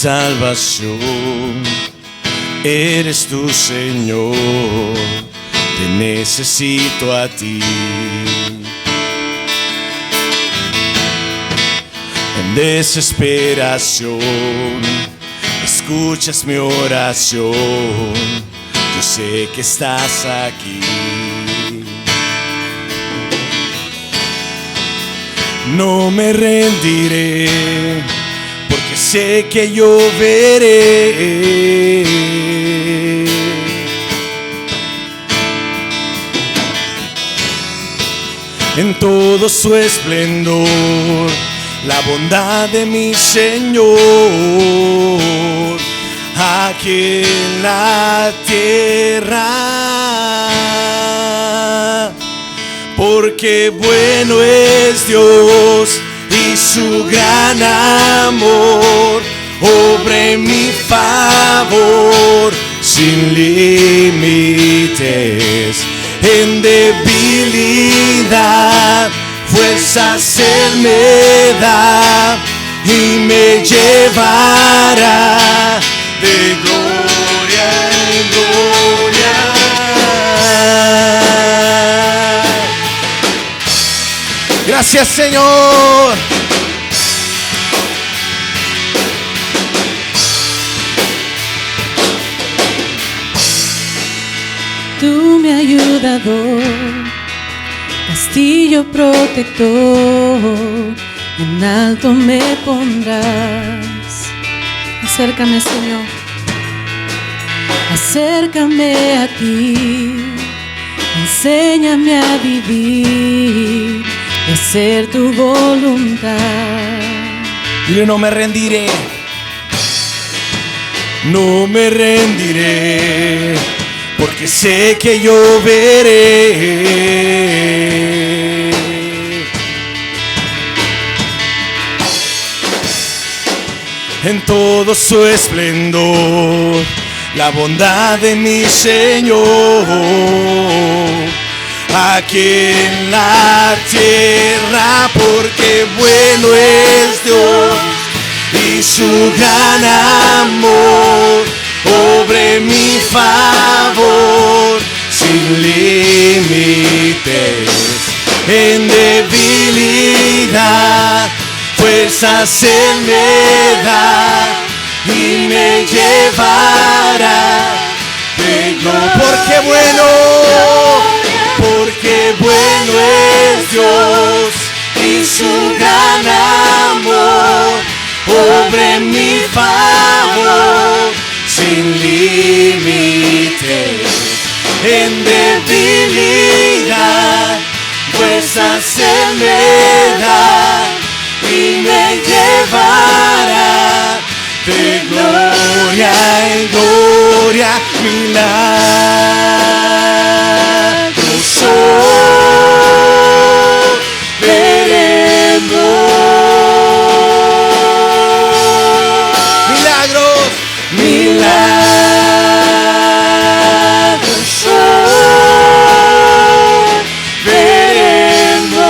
salvación. Eres tu Señor, te necesito a ti. En desesperación, escuchas mi oración. Yo sé que estás aquí. No me rendiré, porque sé que yo veré en todo su esplendor la bondad de mi Señor. Aquí en la tierra, porque bueno es Dios y su gran amor obra en mi favor sin límites. En debilidad fuerzas Él me da y me llevará de gloria en gloria. Gracias, Señor. Tú me ayudador, castillo protector, en alto me pondrás. Acércame, Señor, acércame a ti, enséñame a vivir y hacer tu voluntad. Dile: no me rendiré, no me rendiré, porque sé que yo veré en todo su esplendor la bondad de mi Señor. Aquí en la tierra, porque bueno es Dios y su gran amor obra en mi favor sin límites. En debilidad fuerzas Él me da y me llevará de gloria. Porque bueno es Dios y su gran amor obra en mi favor sin límites. En debilidad fuerzas Él me da y me llevará de gloria en gloria. Milagroso veremos. Milagroso veremos.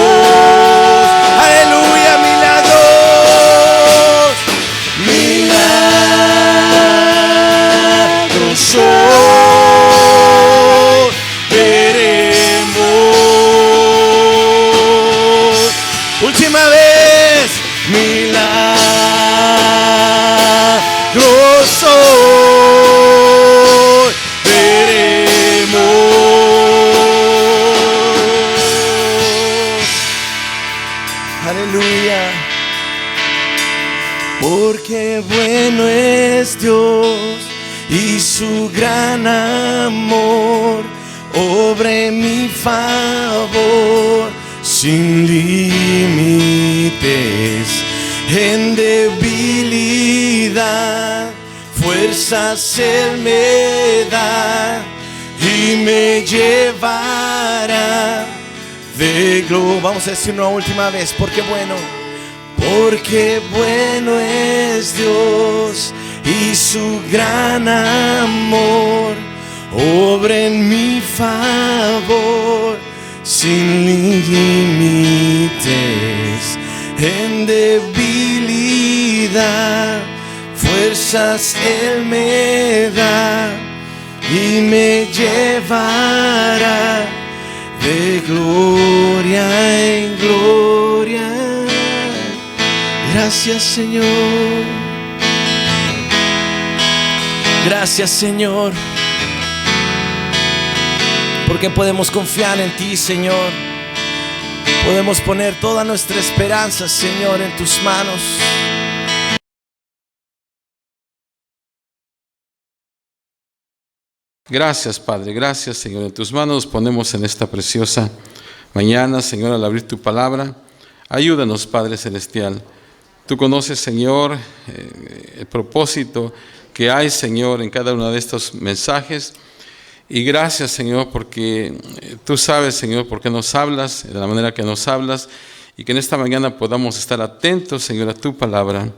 Aleluya, milagros. Milagroso veremos. Última vez. Milagroso veremos. Aleluya. Porque bueno es Dios y su gran amor obra en mi favor sin límites. En debilidad fuerzas Él me da y me llevará de gloria. Vamos a decir una última vez. Porque bueno es Dios y su gran amor obra en mi favor sin límites. En debilidad fuerzas Él me da y me llevará de gloria en gloria. Gracias, Señor. Gracias, Señor, porque podemos confiar en ti, Señor. Podemos poner toda nuestra esperanza, Señor, en tus manos. Gracias, Padre, gracias, Señor. En tus manos ponemos en esta preciosa mañana, Señor, al abrir tu palabra. Ayúdanos, Padre Celestial. Tú conoces, Señor, el propósito que hay, Señor, en cada uno de estos mensajes. Y gracias, Señor, porque tú sabes, Señor, por qué nos hablas, de la manera que nos hablas, y que en esta mañana podamos estar atentos, Señor, a tu palabra,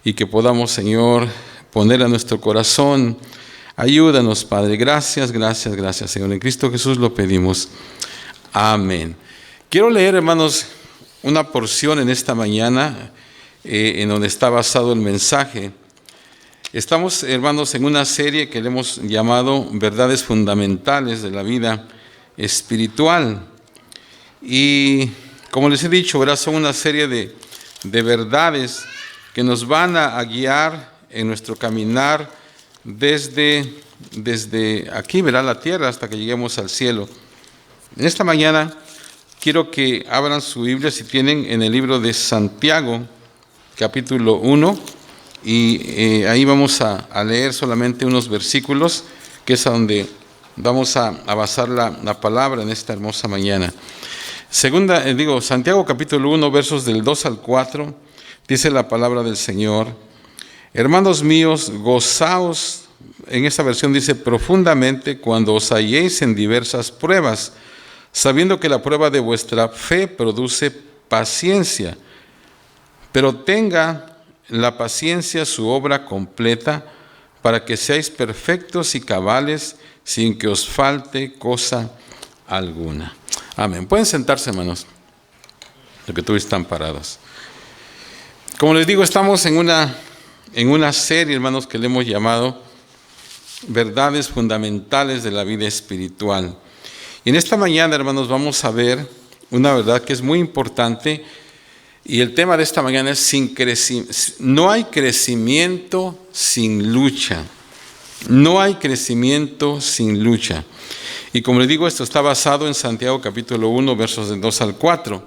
y que podamos, Señor, ponerla a nuestro corazón. Ayúdanos, Padre. Gracias, gracias, gracias, Señor. En Cristo Jesús lo pedimos. Amén. Quiero leer, hermanos, una porción en esta mañana en donde está basado el mensaje. Estamos, hermanos, en una serie que le hemos llamado Verdades Fundamentales de la Vida Espiritual. Y como les he dicho, ¿verdad? Son una serie de verdades que nos van a guiar en nuestro caminar desde aquí, ¿verdad? La tierra hasta que lleguemos al cielo. En esta mañana quiero que abran su Biblia, si tienen, en el libro de Santiago, capítulo 1, y ahí vamos a leer solamente unos versículos, que es a donde vamos a basar la palabra en esta hermosa mañana. Santiago capítulo 1, versos del 2 al 4, dice la palabra del Señor: hermanos míos, gozaos, en esta versión dice profundamente, cuando os halléis en diversas pruebas, sabiendo que la prueba de vuestra fe produce paciencia, pero tenga la paciencia su obra completa, para que seáis perfectos y cabales, sin que os falte cosa alguna. Amén. Pueden sentarse, hermanos, lo que tú están parados. Como les digo, estamos en una serie, hermanos, que le hemos llamado Verdades Fundamentales de la Vida Espiritual. Y en esta mañana, hermanos, vamos a ver una verdad que es muy importante, y el tema de esta mañana es no hay crecimiento sin lucha. No hay crecimiento sin lucha. Y como les digo, esto está basado en Santiago capítulo 1, versos del 2 al 4.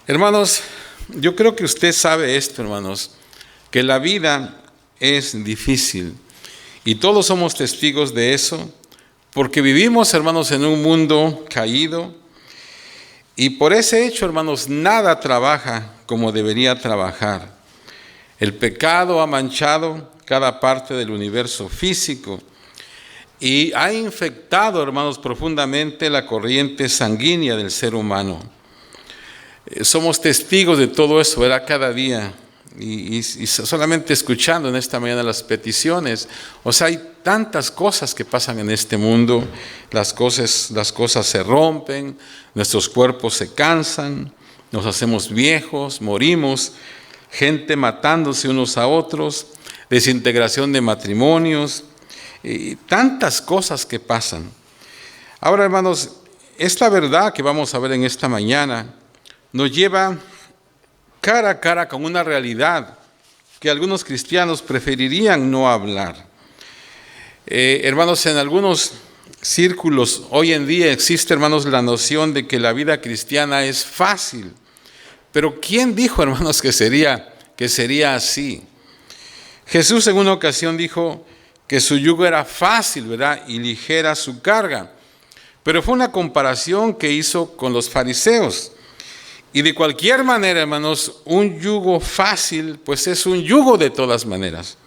Hermanos, yo creo que usted sabe esto, hermanos, que la vida es difícil. Y todos somos testigos de eso, porque vivimos, hermanos, en un mundo caído. Y por ese hecho, hermanos, nada trabaja como debería trabajar. El pecado ha manchado cada parte del universo físico y ha infectado, hermanos, profundamente la corriente sanguínea del ser humano. Somos testigos de todo eso, ¿verdad? Cada día. Y solamente escuchando en esta mañana las peticiones, o sea, hay tantas cosas que pasan en este mundo. Las cosas se rompen, nuestros cuerpos se cansan, nos hacemos viejos, morimos, gente matándose unos a otros, desintegración de matrimonios, y tantas cosas que pasan. Ahora, hermanos, esta verdad que vamos a ver en esta mañana nos lleva cara a cara con una realidad que algunos cristianos preferirían no hablar. Hermanos, en algunos círculos hoy en día existe, hermanos, la noción de que la vida cristiana es fácil. Pero ¿quién dijo, hermanos, que sería así? Jesús en una ocasión dijo que su yugo era fácil, ¿verdad? Y ligera su carga. Pero fue una comparación que hizo con los fariseos. Y de cualquier manera, hermanos, un yugo fácil, pues es un yugo de todas maneras.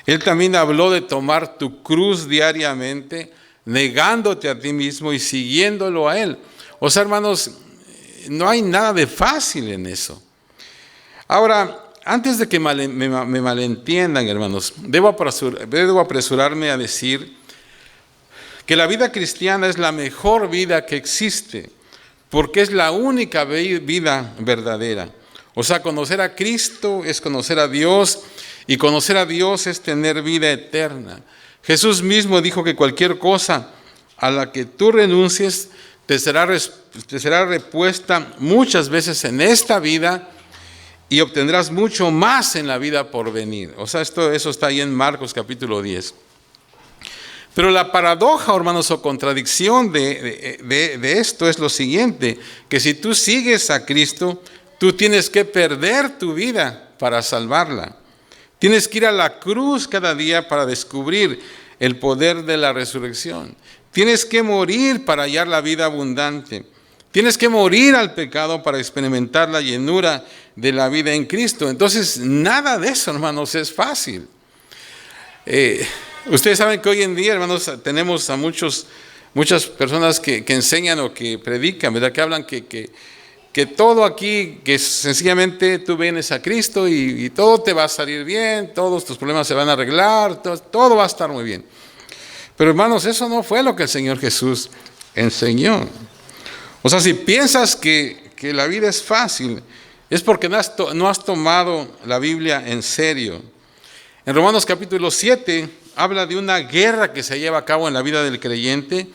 Él también habló de tomar tu cruz diariamente, negándote a ti mismo y siguiéndolo a Él. O sea, hermanos, no hay nada de fácil en eso. Ahora, antes de que me malentiendan, hermanos, debo apresurarme a decir que la vida cristiana es la mejor vida que existe, porque es la única vida verdadera. O sea, conocer a Cristo es conocer a Dios, Y conocer a Dios es tener vida eterna. Jesús mismo dijo que cualquier cosa a la que tú renuncies te será repuesta muchas veces en esta vida y obtendrás mucho más en la vida por venir. O sea, eso está ahí en Marcos capítulo 10. Pero la paradoja, hermanos, o contradicción de esto es lo siguiente, que si tú sigues a Cristo, tú tienes que perder tu vida para salvarla. Tienes que ir a la cruz cada día para descubrir el poder de la resurrección. Tienes que morir para hallar la vida abundante. Tienes que morir al pecado para experimentar la llenura de la vida en Cristo. Entonces, nada de eso, hermanos, es fácil. Ustedes saben que hoy en día, hermanos, tenemos a muchas personas que enseñan o que predican, ¿verdad? Que hablan que todo aquí, que sencillamente tú vienes a Cristo y todo te va a salir bien, todos tus problemas se van a arreglar, todo va a estar muy bien. Pero hermanos, eso no fue lo que el Señor Jesús enseñó. O sea, si piensas que la vida es fácil, es porque no has tomado la Biblia en serio. En Romanos capítulo 7 habla de una guerra que se lleva a cabo en la vida del creyente.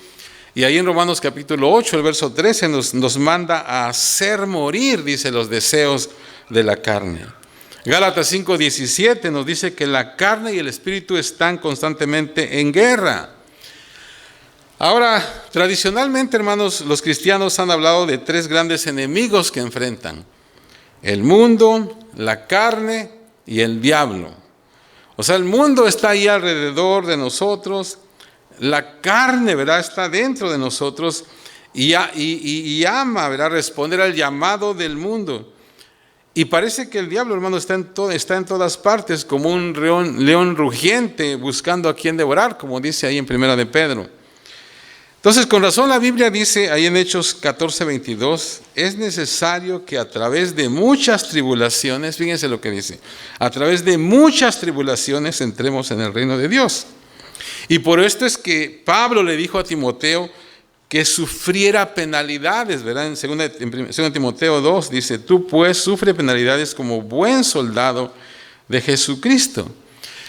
Y ahí en Romanos capítulo 8, el verso 13, nos manda a hacer morir, dice, los deseos de la carne. Gálatas 5:17 nos dice que la carne y el espíritu están constantemente en guerra. Ahora, tradicionalmente, hermanos, los cristianos han hablado de tres grandes enemigos que enfrentan: el mundo, la carne y el diablo. O sea, el mundo está ahí alrededor de nosotros, la carne, ¿verdad?, está dentro de nosotros y ama, ¿verdad?, responder al llamado del mundo. Y parece que el diablo, hermano, está en todas partes, como un león rugiente buscando a quien devorar, como dice ahí en Primera de Pedro. Entonces, con razón la Biblia dice ahí en Hechos 14:22, es necesario que a través de muchas tribulaciones, fíjense lo que dice, a través de muchas tribulaciones entremos en el reino de Dios. Y por esto es que Pablo le dijo a Timoteo que sufriera penalidades, ¿verdad? En 2 Timoteo 2 dice, tú pues sufre penalidades como buen soldado de Jesucristo.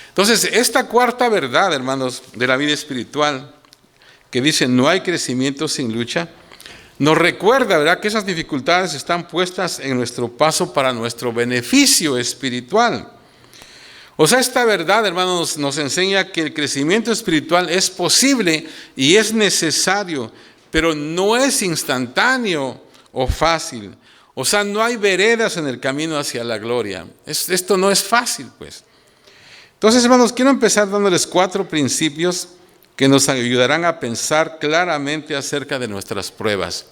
Entonces, esta cuarta verdad, hermanos, de la vida espiritual, que dice no hay crecimiento sin lucha, nos recuerda, ¿verdad?, que esas dificultades están puestas en nuestro paso para nuestro beneficio espiritual. O sea, esta verdad, hermanos, nos enseña que el crecimiento espiritual es posible y es necesario, pero no es instantáneo o fácil. O sea, no hay veredas en el camino hacia la gloria. Esto no es fácil, pues. Entonces, hermanos, quiero empezar dándoles 4 principios que nos ayudarán a pensar claramente acerca de nuestras pruebas.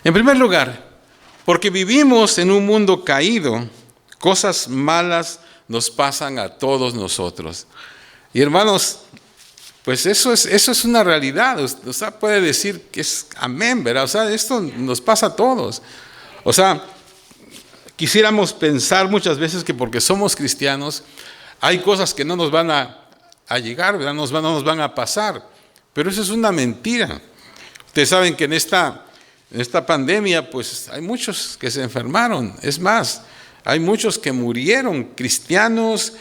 En primer lugar, porque vivimos en un mundo caído, cosas malas nos pasan a todos nosotros. Y hermanos, pues eso es una realidad. O sea, puede decir que es amén, ¿verdad? O sea, esto nos pasa a todos. O sea, quisiéramos pensar muchas veces que porque somos cristianos, hay cosas que no nos van a llegar, ¿verdad? No nos van a pasar. Pero eso es una mentira. Ustedes saben que en esta pandemia, pues hay muchos que se enfermaron. Es más, hay muchos que murieron, cristianos,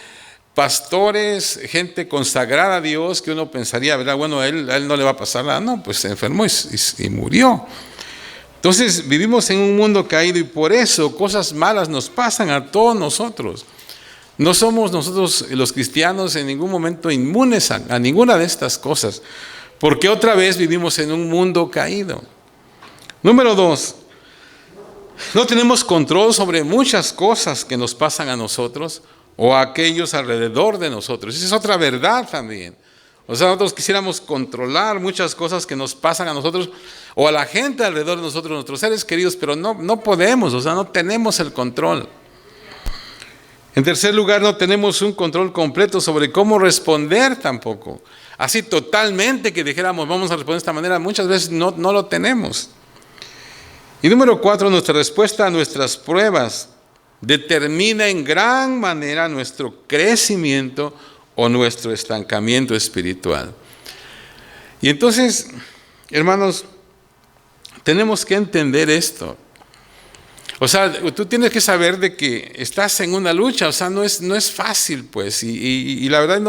pastores, gente consagrada a Dios, que uno pensaría, ¿verdad? Bueno, a él no le va a pasar nada. No, pues se enfermó y murió. Entonces vivimos en un mundo caído y por eso cosas malas nos pasan a todos nosotros. No somos nosotros los cristianos en ningún momento inmunes a ninguna de estas cosas, porque otra vez vivimos en un mundo caído. Número 2, no tenemos control sobre muchas cosas que nos pasan a nosotros o a aquellos alrededor de nosotros. Esa es otra verdad también. O sea, nosotros quisiéramos controlar muchas cosas que nos pasan a nosotros o a la gente alrededor de nosotros, nuestros seres queridos, pero no podemos, o sea, no tenemos el control. En tercer lugar, no tenemos un control completo sobre cómo responder tampoco. Así totalmente que dijéramos, vamos a responder de esta manera, muchas veces no lo tenemos. Y número 4, nuestra respuesta a nuestras pruebas determina en gran manera nuestro crecimiento o nuestro estancamiento espiritual. Y entonces, hermanos, tenemos que entender esto. O sea, tú tienes que saber de que estás en una lucha, o sea, no es fácil, pues, y la verdad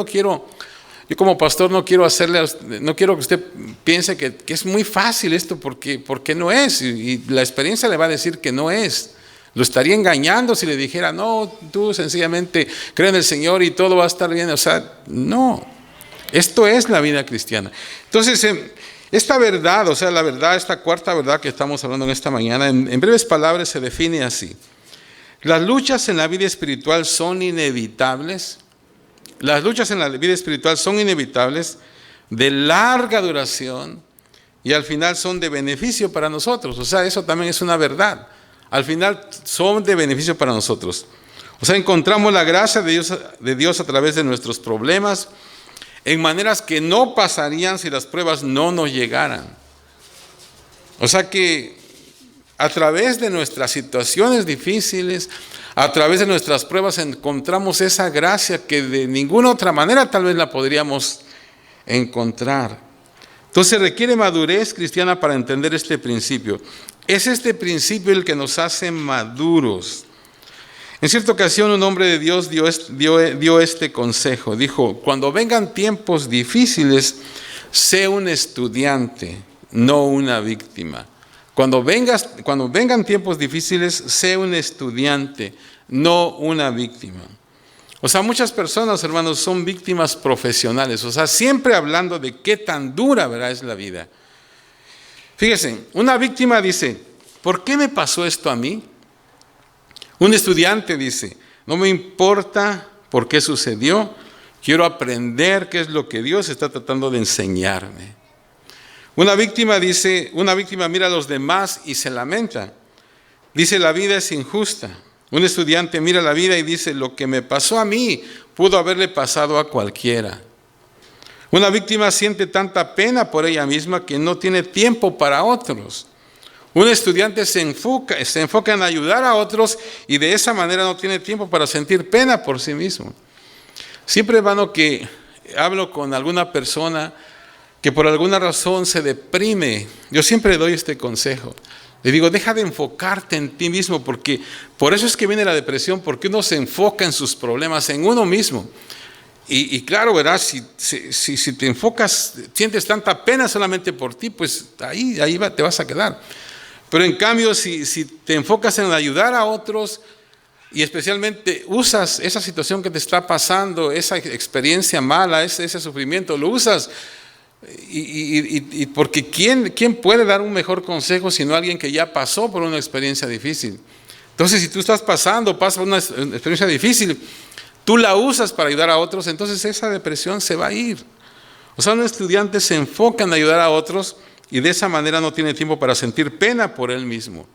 yo como pastor no quiero que usted piense que es muy fácil esto, porque no es, y la experiencia le va a decir que no es. Lo estaría engañando si le dijera, no, tú sencillamente cree en el Señor y todo va a estar bien. O sea, no. Esto es la vida cristiana. Entonces, esta verdad, o sea, la verdad, esta cuarta verdad que estamos hablando en esta mañana, en breves palabras se define así. Las luchas en la vida espiritual son inevitables. Las luchas en la vida espiritual son inevitables, de larga duración, y al final son de beneficio para nosotros. O sea, eso también es una verdad. Al final son de beneficio para nosotros. O sea, encontramos la gracia de Dios a través de nuestros problemas en maneras que no pasarían si las pruebas no nos llegaran. O sea que a través de nuestras situaciones difíciles, a través de nuestras pruebas encontramos esa gracia que de ninguna otra manera tal vez la podríamos encontrar. Entonces requiere madurez cristiana para entender este principio. Es este principio el que nos hace maduros. En cierta ocasión un hombre de Dios dio este consejo. Dijo, cuando vengan tiempos difíciles, sé un estudiante, no una víctima. Cuando vengan tiempos difíciles, sé un estudiante, no una víctima. O sea, muchas personas, hermanos, son víctimas profesionales. O sea, siempre hablando de qué tan dura, ¿verdad?, es la vida. Fíjense, una víctima dice, ¿por qué me pasó esto a mí? Un estudiante dice, no me importa por qué sucedió, quiero aprender qué es lo que Dios está tratando de enseñarme. Una víctima mira a los demás y se lamenta. Dice, la vida es injusta. Un estudiante mira la vida y dice, lo que me pasó a mí pudo haberle pasado a cualquiera. Una víctima siente tanta pena por ella misma que no tiene tiempo para otros. Un estudiante se enfoca en ayudar a otros y de esa manera no tiene tiempo para sentir pena por sí mismo. Siempre, hermano, que hablo con alguna persona que por alguna razón se deprime, yo siempre doy este consejo. Le digo, deja de enfocarte en ti mismo, porque por eso es que viene la depresión, porque uno se enfoca en sus problemas, en uno mismo. Y claro, ¿verdad? Si te enfocas, sientes tanta pena solamente por ti, pues ahí te vas a quedar. Pero en cambio, si te enfocas en ayudar a otros y especialmente usas esa situación que te está pasando, esa experiencia mala, ese sufrimiento, lo usas, y porque ¿quién puede dar un mejor consejo sino alguien que ya pasó por una experiencia difícil? Entonces, si tú pasas por una experiencia difícil, tú la usas para ayudar a otros, entonces esa depresión se va a ir. O sea, un estudiante se enfoca en ayudar a otros y de esa manera no tiene tiempo para sentir pena por él mismo.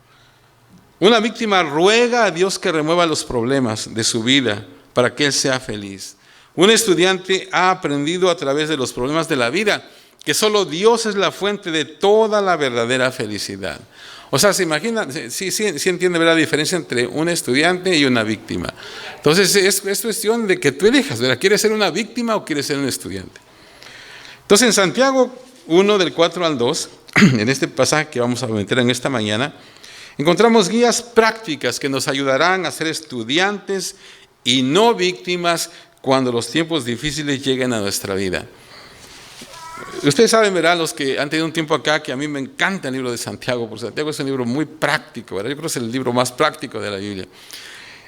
Una víctima ruega a Dios que remueva los problemas de su vida para que él sea feliz. Un estudiante ha aprendido a través de los problemas de la vida que solo Dios es la fuente de toda la verdadera felicidad. O sea, se imagina, sí entiende, ¿verdad?, la diferencia entre un estudiante y una víctima. Entonces es cuestión de que tú elijas, ¿verdad? ¿Quieres ser una víctima o quieres ser un estudiante? Entonces en Santiago 1 del 4 al 2, en este pasaje que vamos a meter en esta mañana, encontramos guías prácticas que nos ayudarán a ser estudiantes y no víctimas cuando los tiempos difíciles lleguen a nuestra vida. Ustedes saben, ¿verdad?, los que han tenido un tiempo acá, que a mí me encanta el libro de Santiago, porque Santiago es un libro muy práctico, ¿verdad? Yo creo que es el libro más práctico de la Biblia.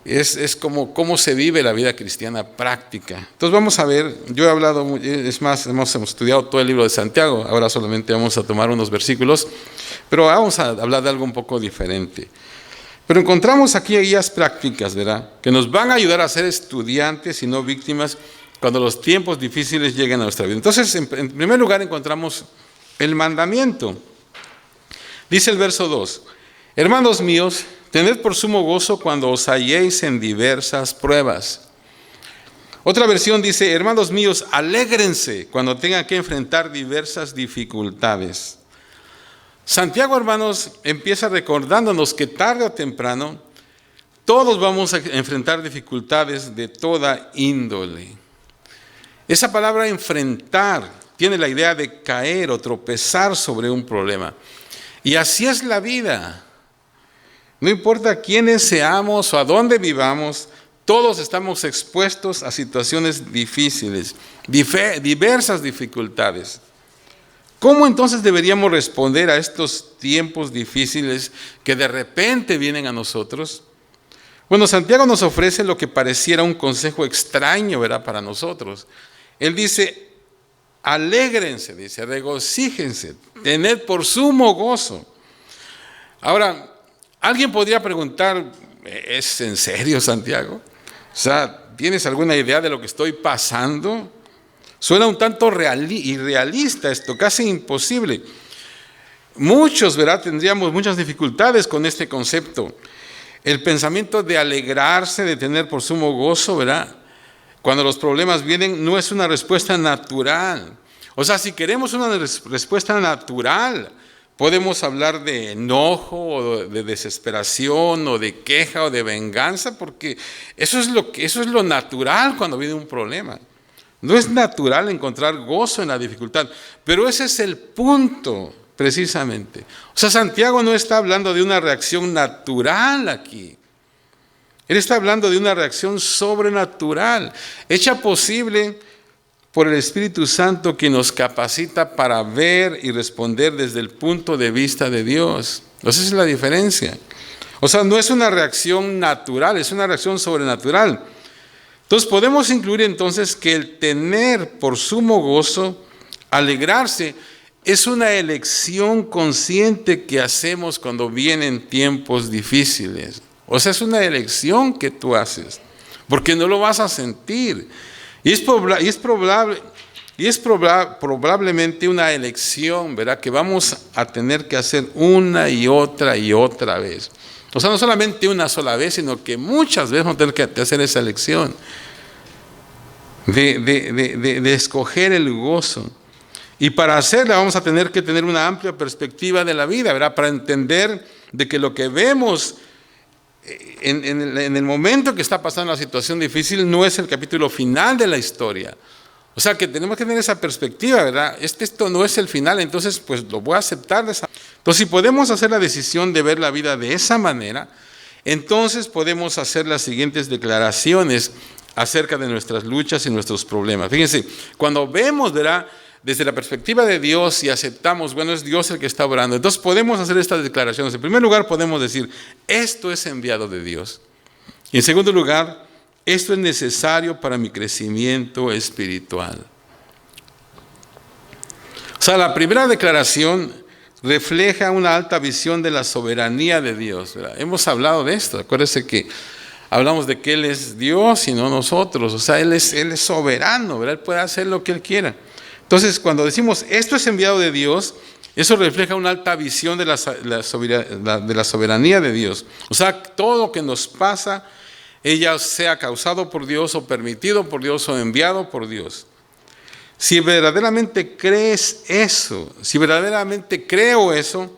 Es como cómo se vive la vida cristiana práctica. Entonces vamos a ver, yo he hablado, es más, hemos estudiado todo el libro de Santiago, ahora solamente vamos a tomar unos versículos, pero vamos a hablar de algo un poco diferente. Pero encontramos aquí guías prácticas, ¿verdad?, que nos van a ayudar a ser estudiantes y no víctimas cuando los tiempos difíciles lleguen a nuestra vida. Entonces, en primer lugar, encontramos el mandamiento. Dice el verso 2, hermanos míos, tened por sumo gozo cuando os halléis en diversas pruebas. Otra versión dice, hermanos míos, alégrense cuando tengan que enfrentar diversas dificultades. Santiago, hermanos, empieza recordándonos que tarde o temprano todos vamos a enfrentar dificultades de toda índole. Esa palabra enfrentar tiene la idea de caer o tropezar sobre un problema. Y así es la vida. No importa quiénes seamos o a dónde vivamos, todos estamos expuestos a situaciones difíciles, diversas dificultades. ¿Cómo entonces deberíamos responder a estos tiempos difíciles que de repente vienen a nosotros? Bueno, Santiago nos ofrece lo que pareciera un consejo extraño, ¿verdad?, para nosotros. Él dice, alégrense, dice, regocíjense, tened por sumo gozo. Ahora, alguien podría preguntar, ¿es en serio, Santiago? O sea, ¿tienes alguna idea de lo que estoy pasando? Suena un tanto irrealista esto, casi imposible. Muchos, ¿verdad?, tendríamos muchas dificultades con este concepto. El pensamiento de alegrarse, de tener por sumo gozo, ¿verdad?, cuando los problemas vienen, no es una respuesta natural. O sea, si queremos una respuesta natural, podemos hablar de enojo, o de desesperación, o de queja, o de venganza, porque eso es lo natural cuando viene un problema. No es natural encontrar gozo en la dificultad, pero ese es el punto, precisamente. O sea, Santiago no está hablando de una reacción natural aquí. Él está hablando de una reacción sobrenatural, hecha posible por el Espíritu Santo, que nos capacita para ver y responder desde el punto de vista de Dios. Esa es la diferencia. O sea, no es una reacción natural, es una reacción sobrenatural. Entonces podemos incluir entonces que el tener por sumo gozo, alegrarse, es una elección consciente que hacemos cuando vienen tiempos difíciles. O sea, es una elección que tú haces, porque no lo vas a sentir. Y es probablemente una elección, ¿verdad?, que vamos a tener que hacer una y otra vez. O sea, no solamente una sola vez, sino que muchas veces vamos a tener que hacer esa elección de escoger el gozo. Y para hacerla vamos a tener que tener una amplia perspectiva de la vida, ¿verdad?, para entender de que lo que vemos en el momento que está pasando la situación difícil no es el capítulo final de la historia. O sea, que tenemos que tener esa perspectiva, ¿verdad? Esto no es el final, entonces pues lo voy a aceptar. Entonces, si podemos hacer la decisión de ver la vida de esa manera, entonces podemos hacer las siguientes declaraciones acerca de nuestras luchas y nuestros problemas. Fíjense, cuando vemos, ¿verdad?, desde la perspectiva de Dios y aceptamos, bueno, es Dios el que está obrando, entonces podemos hacer estas declaraciones. En primer lugar, podemos decir, esto es enviado de Dios. Y en segundo lugar, esto es necesario para mi crecimiento espiritual. O sea, la primera declaración refleja una alta visión de la soberanía de Dios, ¿verdad? Hemos hablado de esto, acuérdense que hablamos de que Él es Dios y no nosotros. O sea, Él es soberano, ¿verdad? Él puede hacer lo que Él quiera. Entonces, cuando decimos esto es enviado de Dios, eso refleja una alta visión de la soberanía de Dios. O sea, todo lo que nos pasa, ella sea causado por Dios, o permitido por Dios, o enviado por Dios. Si verdaderamente crees eso, si verdaderamente creo eso,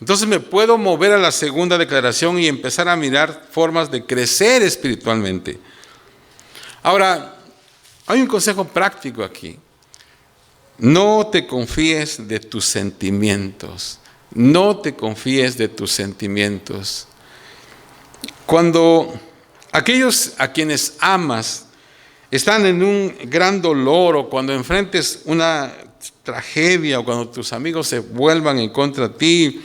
entonces me puedo mover a la segunda declaración y empezar a mirar formas de crecer espiritualmente. Ahora, hay un consejo práctico aquí. No te confíes de tus sentimientos. No te confíes de tus sentimientos. Cuando aquellos a quienes amas están en un gran dolor, o cuando enfrentes una tragedia, o cuando tus amigos se vuelvan en contra de ti,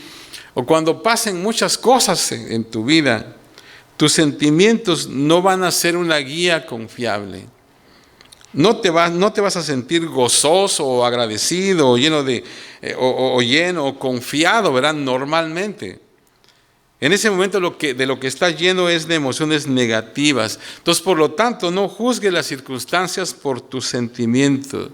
o cuando pasen muchas cosas en tu vida, tus sentimientos no van a ser una guía confiable. No te vas a sentir gozoso o agradecido o lleno o confiado, ¿verdad? Normalmente. En ese momento de lo que estás lleno es de emociones negativas. Entonces, por lo tanto, no juzgues las circunstancias por tus sentimientos.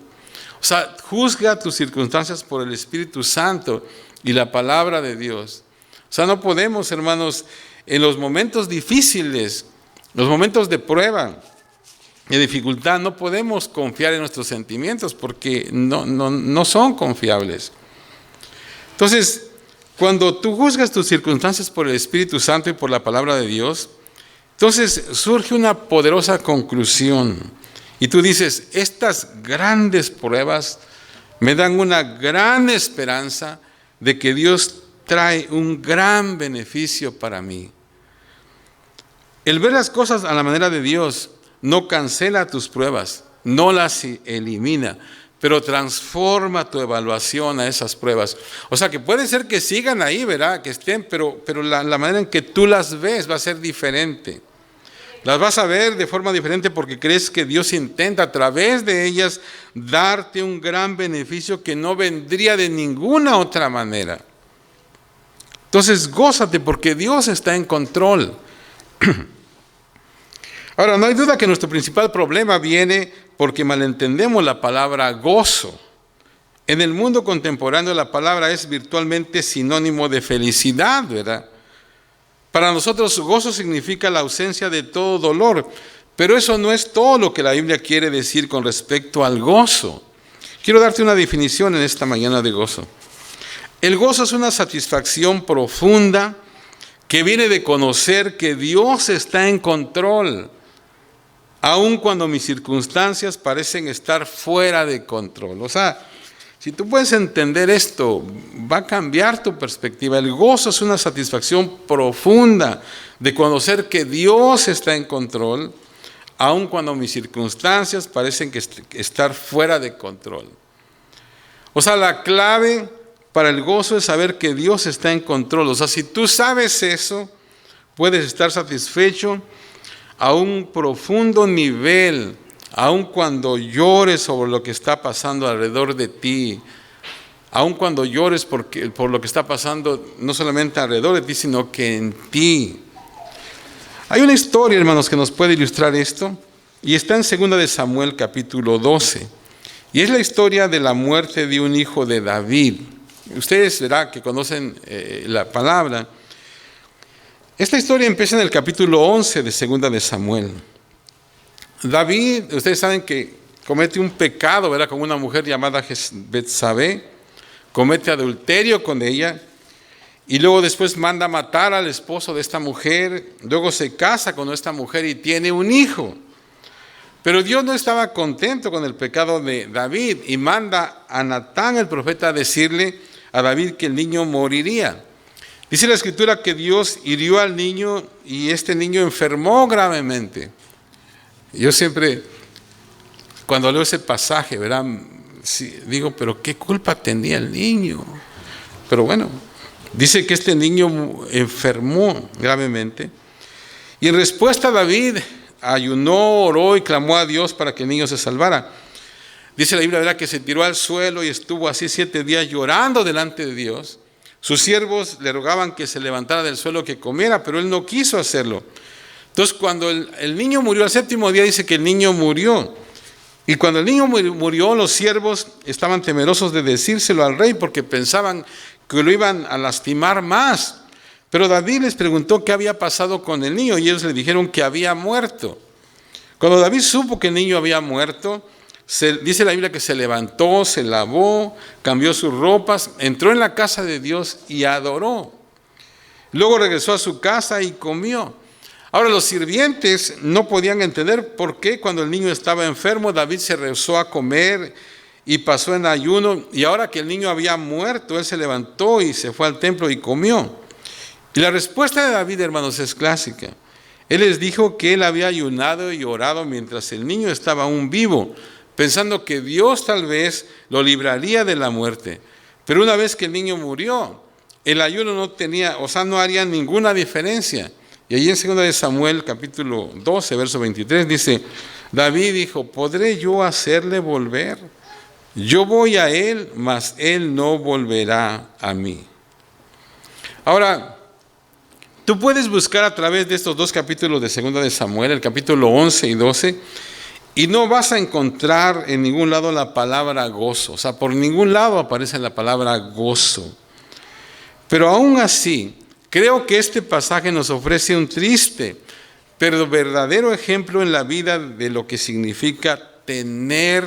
O sea, juzga tus circunstancias por el Espíritu Santo y la palabra de Dios. O sea, no podemos, hermanos, en los momentos difíciles, los momentos de prueba, de dificultad, no podemos confiar en nuestros sentimientos porque no son confiables. Entonces, cuando tú juzgas tus circunstancias por el Espíritu Santo y por la palabra de Dios, entonces surge una poderosa conclusión. Y tú dices, estas grandes pruebas me dan una gran esperanza de que Dios trae un gran beneficio para mí. El ver las cosas a la manera de Dios no cancela tus pruebas, no las elimina, pero transforma tu evaluación a esas pruebas. O sea, que puede ser que sigan ahí, ¿verdad? Que estén, pero la manera en que tú las ves va a ser diferente. Las vas a ver de forma diferente porque crees que Dios intenta a través de ellas darte un gran beneficio que no vendría de ninguna otra manera. Entonces, gózate porque Dios está en control. Ahora, no hay duda que nuestro principal problema viene porque malentendemos la palabra gozo. En el mundo contemporáneo la palabra es virtualmente sinónimo de felicidad, ¿verdad? Para nosotros gozo significa la ausencia de todo dolor, pero eso no es todo lo que la Biblia quiere decir con respecto al gozo. Quiero darte una definición en esta mañana de gozo. El gozo es una satisfacción profunda que viene de conocer que Dios está en control, aun cuando mis circunstancias parecen estar fuera de control. O sea, si tú puedes entender esto, va a cambiar tu perspectiva. El gozo es una satisfacción profunda de conocer que Dios está en control, aun cuando mis circunstancias parecen estar fuera de control. O sea, la clave para el gozo es saber que Dios está en control. O sea, si tú sabes eso, puedes estar satisfecho a un profundo nivel, aun cuando llores sobre lo que está pasando alrededor de ti, aun cuando llores por lo que está pasando no solamente alrededor de ti, sino que en ti. Hay una historia, hermanos, que nos puede ilustrar esto, y está en 2 de Samuel capítulo 12, y es la historia de la muerte de un hijo de David. Ustedes verán que conocen la palabra. Esta historia empieza en el capítulo 11 de 2 de Samuel. David, ustedes saben que comete un pecado, ¿verdad? Con una mujer llamada Betsabé, comete adulterio con ella, y luego después manda matar al esposo de esta mujer, luego se casa con esta mujer y tiene un hijo. Pero Dios no estaba contento con el pecado de David y manda a Natán el profeta a decirle a David que el niño moriría. Dice la Escritura que Dios hirió al niño y este niño enfermó gravemente. Yo siempre, cuando leo ese pasaje, ¿verdad? Sí, digo, pero ¿qué culpa tenía el niño? Pero bueno, dice que este niño enfermó gravemente. Y en respuesta David ayunó, oró y clamó a Dios para que el niño se salvara. Dice la Biblia, ¿verdad?, que se tiró al suelo y estuvo así 7 días llorando delante de Dios. Sus siervos le rogaban que se levantara del suelo, que comiera, pero él no quiso hacerlo. Entonces, cuando el niño murió, al 7º día dice que el niño murió. Y cuando el niño murió, los siervos estaban temerosos de decírselo al rey porque pensaban que lo iban a lastimar más. Pero David les preguntó qué había pasado con el niño y ellos le dijeron que había muerto. Cuando David supo que el niño había muerto, dice la Biblia que se levantó, se lavó, cambió sus ropas, entró en la casa de Dios y adoró. Luego regresó a su casa y comió. Ahora, los sirvientes no podían entender por qué cuando el niño estaba enfermo, David se rehusó a comer y pasó en ayuno. Y ahora que el niño había muerto, él se levantó y se fue al templo y comió. Y la respuesta de David, hermanos, es clásica. Él les dijo que él había ayunado y orado mientras el niño estaba aún vivo, pensando que Dios tal vez lo libraría de la muerte. Pero una vez que el niño murió, el ayuno no haría ninguna diferencia. Y allí en 2 de Samuel, capítulo 12, verso 23, dice, David dijo, ¿podré yo hacerle volver? Yo voy a él, mas él no volverá a mí. Ahora, tú puedes buscar a través de estos 2 capítulos de 2 de Samuel, el capítulo 11 y 12, y no vas a encontrar en ningún lado la palabra gozo. O sea, por ningún lado aparece la palabra gozo. Pero aún así, creo que este pasaje nos ofrece un triste, pero verdadero ejemplo en la vida de lo que significa tener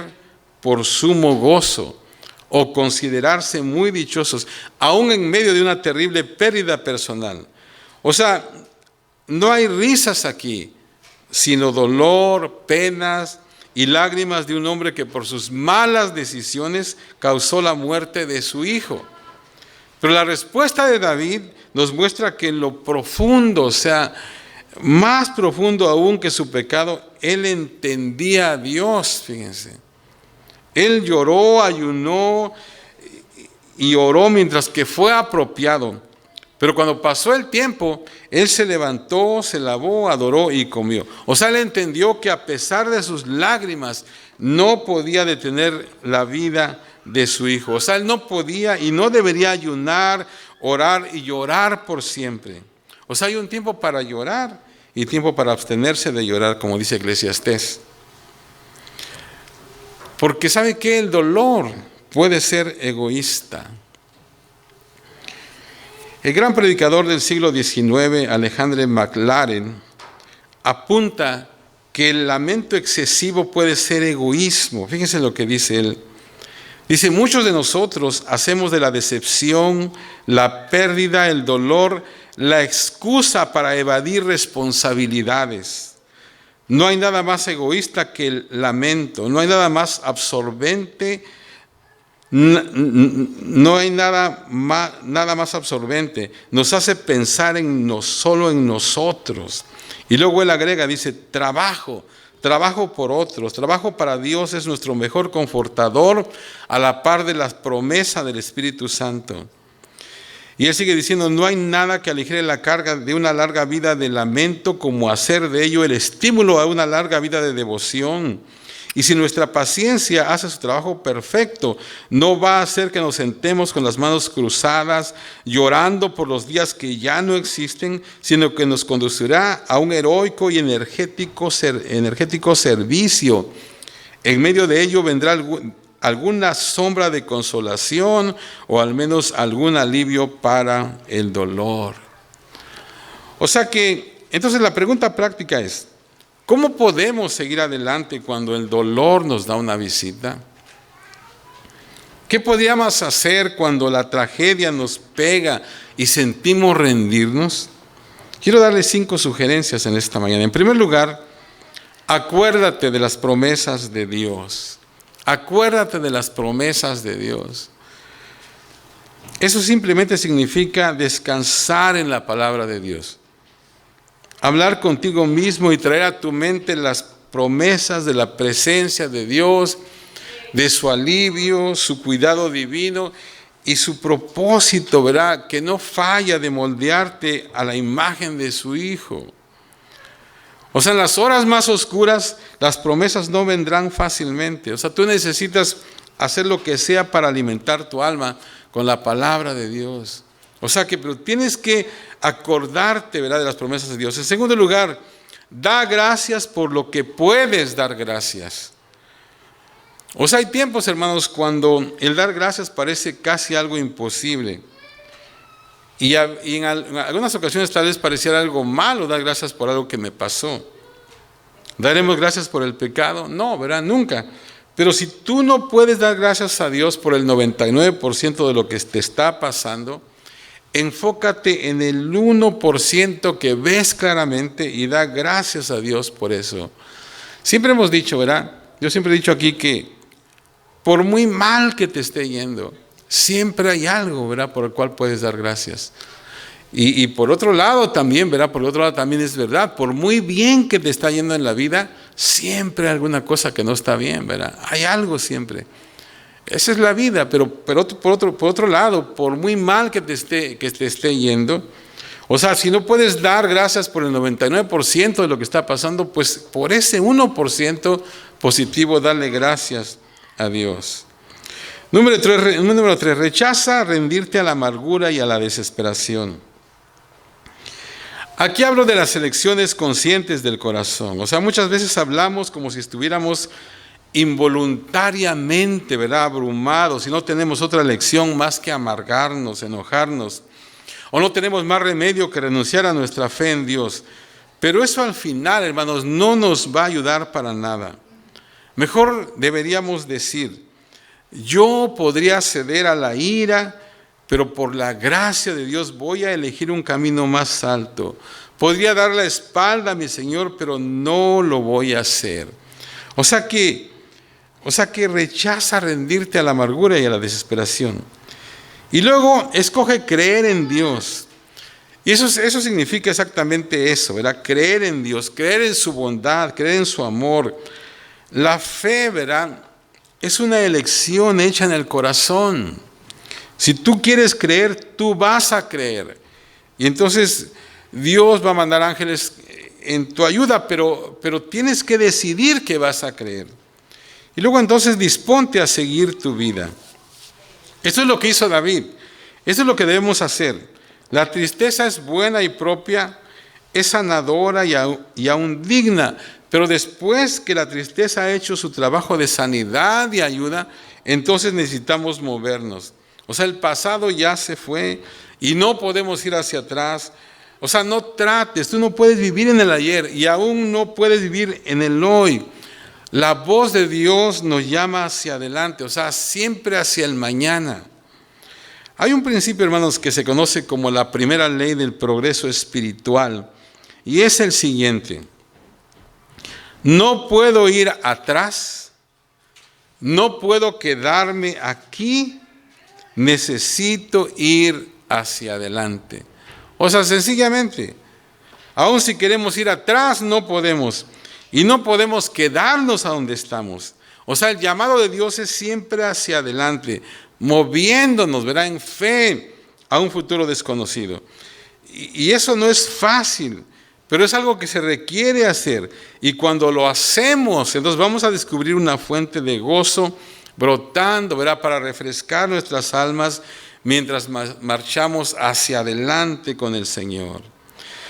por sumo gozo o considerarse muy dichosos, aún en medio de una terrible pérdida personal. O sea, no hay risas aquí, sino dolor, penas y lágrimas de un hombre que por sus malas decisiones causó la muerte de su hijo. Pero la respuesta de David nos muestra que en lo profundo, o sea, más profundo aún que su pecado, él entendía a Dios, fíjense. Él lloró, ayunó y oró mientras que fue apropiado. Pero cuando pasó el tiempo, él se levantó, se lavó, adoró y comió. O sea, él entendió que a pesar de sus lágrimas, no podía detener la vida de su hijo. O sea, él no podía y no debería ayunar, orar y llorar por siempre. O sea, hay un tiempo para llorar y tiempo para abstenerse de llorar, como dice Eclesiastés. Porque ¿sabe qué? El dolor puede ser egoísta. El gran predicador del siglo XIX, Alexander Maclaren, apunta que el lamento excesivo puede ser egoísmo. Fíjense lo que dice él. Dice, muchos de nosotros hacemos de la decepción, la pérdida, el dolor, la excusa para evadir responsabilidades. No hay nada más egoísta que el lamento, no hay nada más absorbente, no hay nada más absorbente. Nos hace pensar solo en nosotros. Y luego él agrega, dice, trabajo por otros, trabajo para Dios es nuestro mejor confortador a la par de la promesa del Espíritu Santo. Y él sigue diciendo, no hay nada que aligere la carga de una larga vida de lamento como hacer de ello el estímulo a una larga vida de devoción. Y si nuestra paciencia hace su trabajo perfecto, no va a hacer que nos sentemos con las manos cruzadas, llorando por los días que ya no existen, sino que nos conducirá a un heroico y energético servicio. En medio de ello vendrá alguna sombra de consolación o al menos algún alivio para el dolor. O sea que, entonces la pregunta práctica es, ¿cómo podemos seguir adelante cuando el dolor nos da una visita? ¿Qué podríamos hacer cuando la tragedia nos pega y sentimos rendirnos? Quiero darle 5 sugerencias en esta mañana. En primer lugar, acuérdate de las promesas de Dios. Acuérdate de las promesas de Dios. Eso simplemente significa descansar en la palabra de Dios. Hablar contigo mismo y traer a tu mente las promesas de la presencia de Dios, de su alivio, su cuidado divino y su propósito, ¿verdad? Que no falla de moldearte a la imagen de su Hijo. O sea, en las horas más oscuras, las promesas no vendrán fácilmente. O sea, tú necesitas hacer lo que sea para alimentar tu alma con la palabra de Dios. O sea que, pero tienes que acordarte, ¿verdad?, de las promesas de Dios. En segundo lugar, da gracias por lo que puedes dar gracias. O sea, hay tiempos, hermanos, cuando el dar gracias parece casi algo imposible. Y en algunas ocasiones tal vez pareciera algo malo dar gracias por algo que me pasó. ¿Daremos gracias por el pecado? No, ¿verdad? Nunca. Pero si tú no puedes dar gracias a Dios por el 99% de lo que te está pasando, enfócate en el 1% que ves claramente y da gracias a Dios por eso. Siempre hemos dicho, ¿verdad? Yo siempre he dicho aquí que por muy mal que te esté yendo, siempre hay algo, ¿verdad?, por el cual puedes dar gracias. Y por otro lado también, ¿verdad? Por otro lado también es verdad, por muy bien que te está yendo en la vida, siempre hay alguna cosa que no está bien, ¿verdad? Hay algo siempre. Esa es la vida, pero por otro lado, por muy mal que te esté yendo, o sea, si no puedes dar gracias por el 99% de lo que está pasando, pues por ese 1% positivo, dale gracias a Dios. Número 3, rechaza rendirte a la amargura y a la desesperación. Aquí hablo de las elecciones conscientes del corazón. O sea, muchas veces hablamos como si estuviéramos involuntariamente, ¿verdad?, abrumados y no tenemos otra elección más que amargarnos, enojarnos. O no tenemos más remedio que renunciar a nuestra fe en Dios. Pero eso al final, hermanos, no nos va a ayudar para nada. Mejor deberíamos decir, yo podría ceder a la ira, pero por la gracia de Dios voy a elegir un camino más alto. Podría dar la espalda a mi Señor, pero no lo voy a hacer. O sea que rechaza rendirte a la amargura y a la desesperación. Y luego escoge creer en Dios. Y eso significa exactamente eso, ¿verdad? Creer en Dios, creer en su bondad, creer en su amor. La fe, ¿verdad?, es una elección hecha en el corazón. Si tú quieres creer, tú vas a creer. Y entonces Dios va a mandar ángeles en tu ayuda, pero tienes que decidir que vas a creer. Y luego entonces disponte a seguir tu vida. Eso es lo que hizo David. Eso es lo que debemos hacer. La tristeza es buena y propia, es sanadora y aún digna, pero después que la tristeza ha hecho su trabajo de sanidad y ayuda, entonces necesitamos movernos. O sea, el pasado ya se fue y no podemos ir hacia atrás. O sea, no trates, tú no puedes vivir en el ayer y aún no puedes vivir en el hoy. La voz de Dios nos llama hacia adelante, o sea, siempre hacia el mañana. Hay un principio, hermanos, que se conoce como la primera ley del progreso espiritual, y es el siguiente: no puedo ir atrás, no puedo quedarme aquí, necesito ir hacia adelante. O sea, sencillamente, aun si queremos ir atrás, no podemos, y no podemos quedarnos a donde estamos. O sea, el llamado de Dios es siempre hacia adelante, moviéndonos, ¿verdad?, en fe a un futuro desconocido. Y eso no es fácil, pero es algo que se requiere hacer. Y cuando lo hacemos, entonces vamos a descubrir una fuente de gozo brotando, ¿verdad?, para refrescar nuestras almas mientras marchamos hacia adelante con el Señor.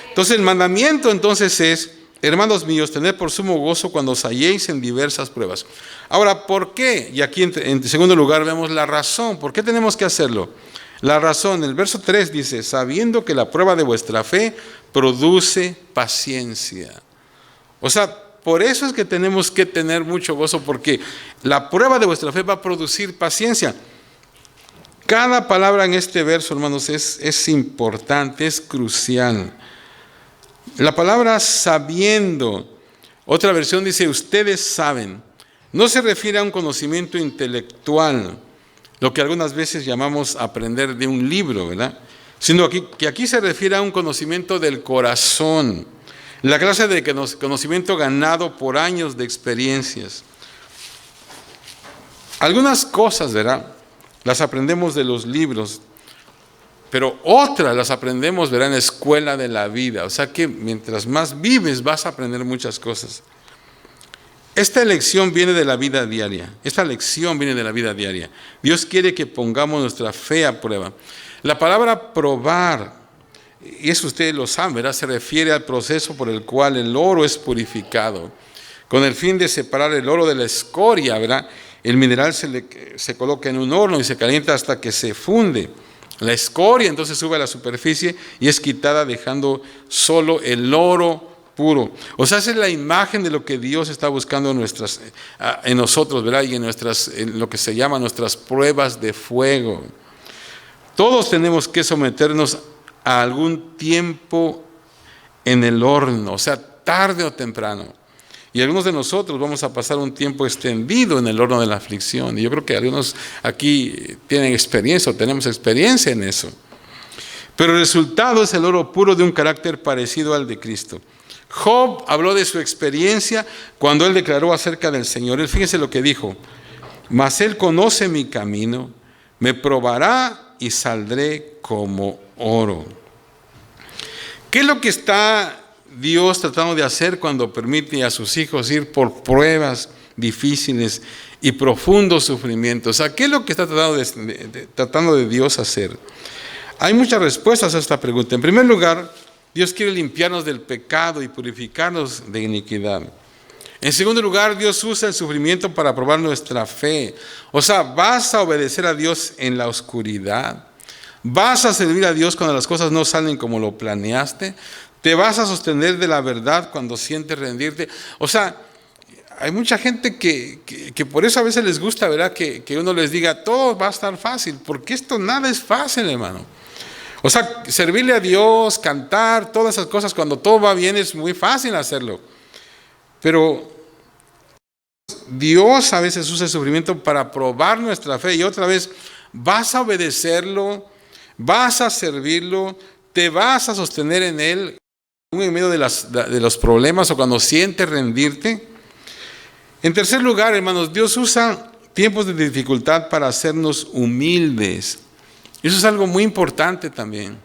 Entonces el mandamiento entonces es: hermanos míos, tened por sumo gozo cuando os halléis en diversas pruebas. Ahora, ¿por qué? Y aquí en segundo lugar vemos la razón. ¿Por qué tenemos que hacerlo? La razón, el verso 3 dice: sabiendo que la prueba de vuestra fe produce paciencia. O sea, por eso es que tenemos que tener mucho gozo, porque la prueba de vuestra fe va a producir paciencia. Cada palabra en este verso, hermanos, es importante, es crucial. La palabra sabiendo, otra versión dice ustedes saben, no se refiere a un conocimiento intelectual, lo que algunas veces llamamos aprender de un libro, ¿verdad?, sino que aquí se refiere a un conocimiento del corazón, la clase de conocimiento ganado por años de experiencias. Algunas cosas, ¿verdad?, las aprendemos de los libros, pero otras las aprendemos, ¿verdad?, en la escuela de la vida. O sea que mientras más vives vas a aprender muchas cosas. Esta lección viene de la vida diaria. Dios quiere que pongamos nuestra fe a prueba. La palabra probar, y eso ustedes lo saben, ¿verdad?, se refiere al proceso por el cual el oro es purificado, con el fin de separar el oro de la escoria, ¿verdad? El mineral se coloca en un horno y se calienta hasta que se funde. La escoria entonces sube a la superficie y es quitada, dejando solo el oro puro. O sea, esa es la imagen de lo que Dios está buscando en nosotros, ¿verdad? Y en lo que se llama nuestras pruebas de fuego. Todos tenemos que someternos a algún tiempo en el horno, o sea, tarde o temprano. Y algunos de nosotros vamos a pasar un tiempo extendido en el horno de la aflicción. Y yo creo que algunos aquí tienen experiencia o tenemos experiencia en eso. Pero el resultado es el oro puro de un carácter parecido al de Cristo. Job habló de su experiencia cuando él declaró acerca del Señor. Él, fíjense lo que dijo: mas Él conoce mi camino, me probará y saldré como oro. ¿Qué es lo que está Dios tratando de hacer cuando permite a sus hijos ir por pruebas difíciles y profundos sufrimientos? O sea, ¿qué es lo que está tratando de Dios hacer? Hay muchas respuestas a esta pregunta. En primer lugar, Dios quiere limpiarnos del pecado y purificarnos de iniquidad. En segundo lugar, Dios usa el sufrimiento para probar nuestra fe. O sea, vas a obedecer a Dios en la oscuridad. Vas a servir a Dios cuando las cosas no salen como lo planeaste. Te vas a sostener de la verdad cuando sientes rendirte. O sea, hay mucha gente que por eso a veces les gusta, ¿verdad?, que uno les diga todo va a estar fácil, porque esto nada es fácil, hermano. O sea, servirle a Dios, cantar, todas esas cosas, cuando todo va bien es muy fácil hacerlo. Pero Dios a veces usa el sufrimiento para probar nuestra fe. Y otra vez, vas a obedecerlo, vas a servirlo, te vas a sostener en Él en medio de los problemas o cuando sientes rendirte. En tercer lugar, hermanos, Dios usa tiempos de dificultad para hacernos humildes. Eso es algo muy importante también.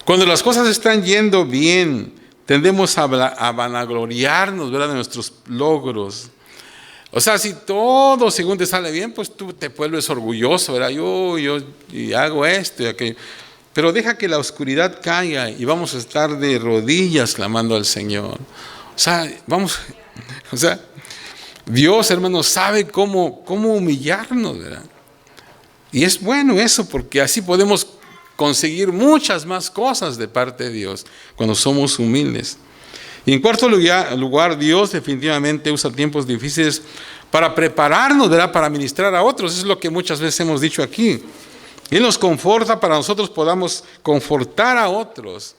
Cuando las cosas están yendo bien, tendemos a vanagloriarnos, ¿verdad?, de nuestros logros. O sea, si todo según te sale bien, pues tú te vuelves orgulloso, ¿verdad? Yo y hago esto y aquello. Pero deja que la oscuridad caiga y vamos a estar de rodillas clamando al Señor. Dios, hermanos, sabe cómo humillarnos, ¿verdad? Y es bueno eso, porque así podemos conseguir muchas más cosas de parte de Dios cuando somos humildes. Y en cuarto lugar, Dios definitivamente usa tiempos difíciles para prepararnos, ¿verdad?, para ministrar a otros. Eso es lo que muchas veces hemos dicho aquí. Él nos conforta para nosotros podamos confortar a otros.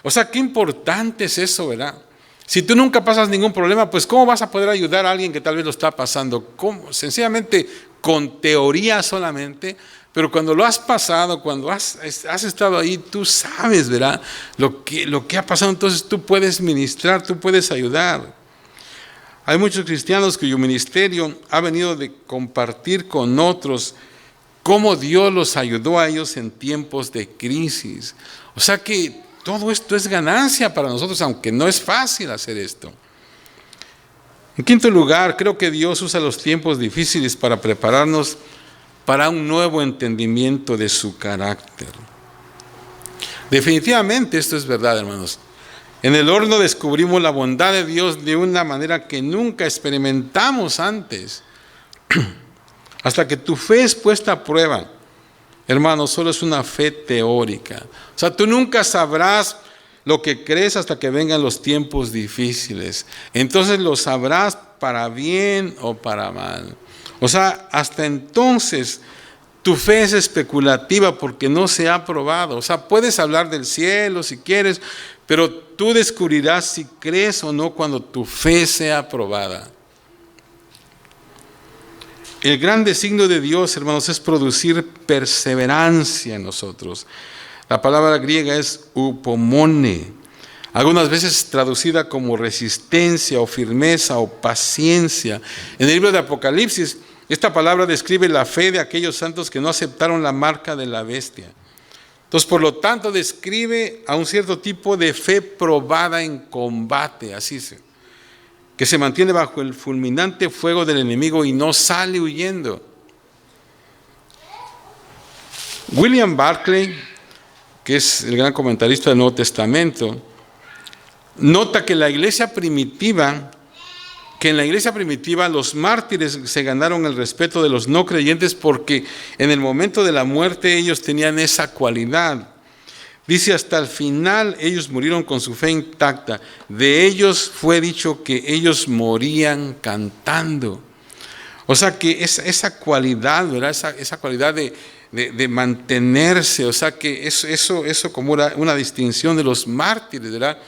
O sea, qué importante es eso, ¿verdad? Si tú nunca pasas ningún problema, pues ¿cómo vas a poder ayudar a alguien que tal vez lo está pasando? ¿Cómo? Sencillamente con teoría solamente. Pero cuando lo has pasado, cuando has estado ahí, tú sabes, ¿verdad?, lo que ha pasado. Entonces tú puedes ministrar, tú puedes ayudar. Hay muchos cristianos cuyo ministerio ha venido de compartir con otros cómo Dios los ayudó a ellos en tiempos de crisis. O sea que todo esto es ganancia para nosotros, aunque no es fácil hacer esto. En quinto lugar, creo que Dios usa los tiempos difíciles para prepararnos para un nuevo entendimiento de su carácter. Definitivamente esto es verdad, hermanos. En el horno descubrimos la bondad de Dios de una manera que nunca experimentamos antes. Hasta que tu fe es puesta a prueba, hermanos, solo es una fe teórica. O sea, tú nunca sabrás lo que crees hasta que vengan los tiempos difíciles. Entonces lo sabrás para bien o para mal. O sea, hasta entonces tu fe es especulativa porque no se ha probado. O sea, puedes hablar del cielo si quieres, pero tú descubrirás si crees o no cuando tu fe sea probada. El gran designio de Dios, hermanos, es producir perseverancia en nosotros. La palabra griega es upomone, algunas veces traducida como resistencia o firmeza o paciencia. En el libro de Apocalipsis, esta palabra describe la fe de aquellos santos que no aceptaron la marca de la bestia. Entonces, por lo tanto, describe a un cierto tipo de fe probada en combate, que se mantiene bajo el fulminante fuego del enemigo y no sale huyendo. William Barclay, que es el gran comentarista del Nuevo Testamento, nota que en la iglesia primitiva los mártires se ganaron el respeto de los no creyentes porque en el momento de la muerte ellos tenían esa cualidad. Dice, hasta el final ellos murieron con su fe intacta. De ellos fue dicho que ellos morían cantando. O sea que esa cualidad, ¿verdad? Esa cualidad de mantenerse, o sea que eso como una distinción de los mártires, ¿verdad?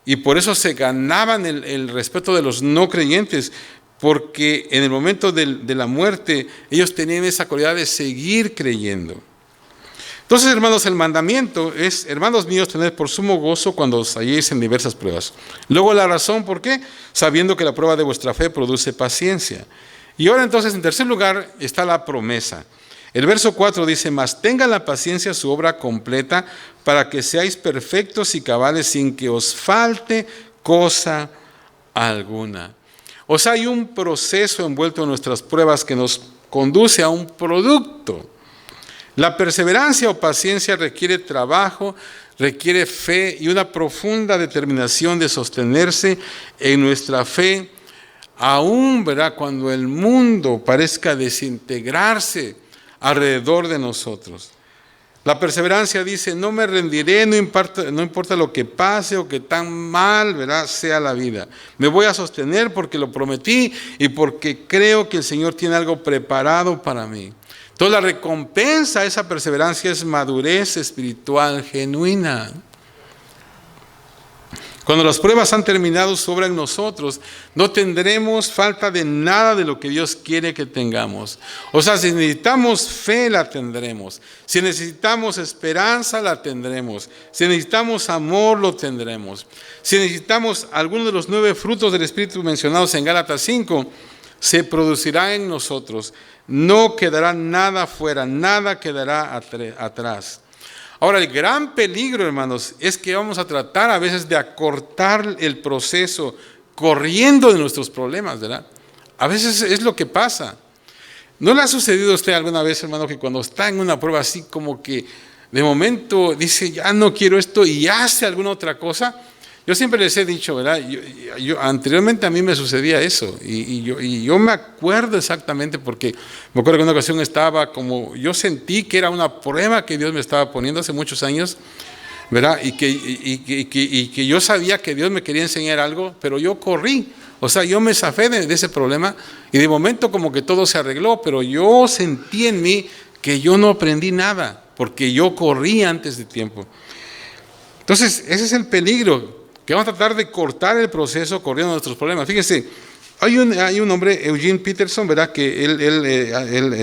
Y por eso se ganaban el respeto de los no creyentes, porque en el momento de la muerte ellos tenían esa cualidad de seguir creyendo. Entonces, hermanos, el mandamiento es, hermanos míos, tened por sumo gozo cuando os halléis en diversas pruebas. Luego la razón, ¿por qué? Sabiendo que la prueba de vuestra fe produce paciencia. Y ahora entonces, en tercer lugar, está la promesa. El verso 4 dice, mas tenga la paciencia su obra completa para que seáis perfectos y cabales sin que os falte cosa alguna. O sea, hay un proceso envuelto en nuestras pruebas que nos conduce a un producto. La perseverancia o paciencia requiere trabajo, requiere fe y una profunda determinación de sostenerse en nuestra fe, aún, ¿verdad?, cuando el mundo parezca desintegrarse alrededor de nosotros. La perseverancia dice, no me rendiré, no importa lo que pase o que tan mal, ¿verdad?, sea la vida. Me voy a sostener porque lo prometí y porque creo que el Señor tiene algo preparado para mí. Entonces la recompensa a esa perseverancia es madurez espiritual genuina. Cuando las pruebas han terminado, sobra en nosotros. No tendremos falta de nada de lo que Dios quiere que tengamos. O sea, si necesitamos fe, la tendremos. Si necesitamos esperanza, la tendremos. Si necesitamos amor, lo tendremos. Si necesitamos alguno de los 9 frutos del Espíritu mencionados en Gálatas 5, se producirá en nosotros. No quedará nada fuera, nada quedará atrás. Ahora, el gran peligro, hermanos, es que vamos a tratar a veces de acortar el proceso corriendo de nuestros problemas, ¿verdad? A veces es lo que pasa. ¿No le ha sucedido a usted alguna vez, hermano, que cuando está en una prueba así como que de momento dice, ya no quiero esto y hace alguna otra cosa? Yo siempre les he dicho, ¿verdad? Yo anteriormente a mí me sucedía eso y yo me acuerdo exactamente porque me acuerdo que en una ocasión estaba como, yo sentí que era una prueba que Dios me estaba poniendo hace muchos años, ¿verdad? Y que yo sabía que Dios me quería enseñar algo, pero yo corrí, o sea, yo me zafé de ese problema y de momento como que todo se arregló, pero yo sentí en mí que yo no aprendí nada porque yo corrí antes de tiempo. Entonces, ese es el peligro, que vamos a tratar de cortar el proceso corriendo nuestros problemas. Fíjense, hay un hombre, Eugene Peterson, ¿verdad? Que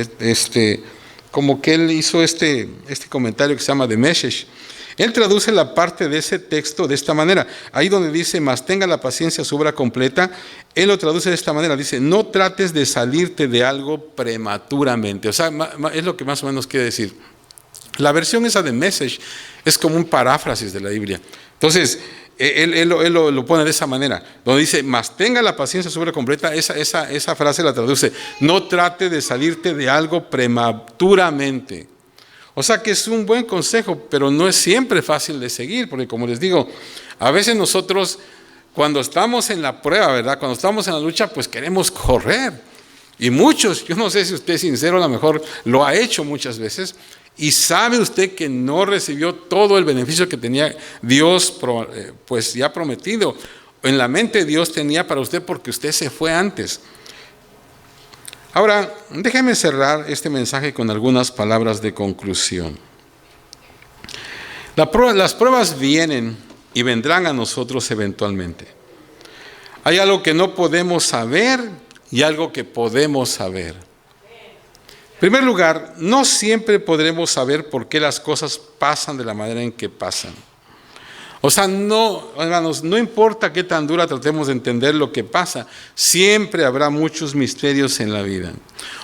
como que él hizo este comentario que se llama The Message. Él traduce la parte de ese texto de esta manera. Ahí donde dice, mas tenga la paciencia su obra completa, él lo traduce de esta manera. Dice, no trates de salirte de algo prematuramente. O sea, es lo que más o menos quiere decir. La versión esa de Message es como un paráfrasis de la Biblia. Entonces, él lo pone de esa manera, donde dice, mas tenga la paciencia sobre completa, esa frase la traduce, no trate de salirte de algo prematuramente. O sea que es un buen consejo, pero no es siempre fácil de seguir, porque como les digo, a veces nosotros cuando estamos en la prueba, ¿verdad? Cuando estamos en la lucha, pues queremos correr. Y muchos, yo no sé si usted es sincero, a lo mejor lo ha hecho muchas veces, y sabe usted que no recibió todo el beneficio que tenía Dios pues ya prometido. En la mente Dios tenía para usted porque usted se fue antes. Ahora, déjeme cerrar este mensaje con algunas palabras de conclusión. Las pruebas vienen y vendrán a nosotros eventualmente. Hay algo que no podemos saber y algo que podemos saber. En primer lugar, no siempre podremos saber por qué las cosas pasan de la manera en que pasan. O sea, no, hermanos, no importa qué tan dura tratemos de entender lo que pasa, siempre habrá muchos misterios en la vida.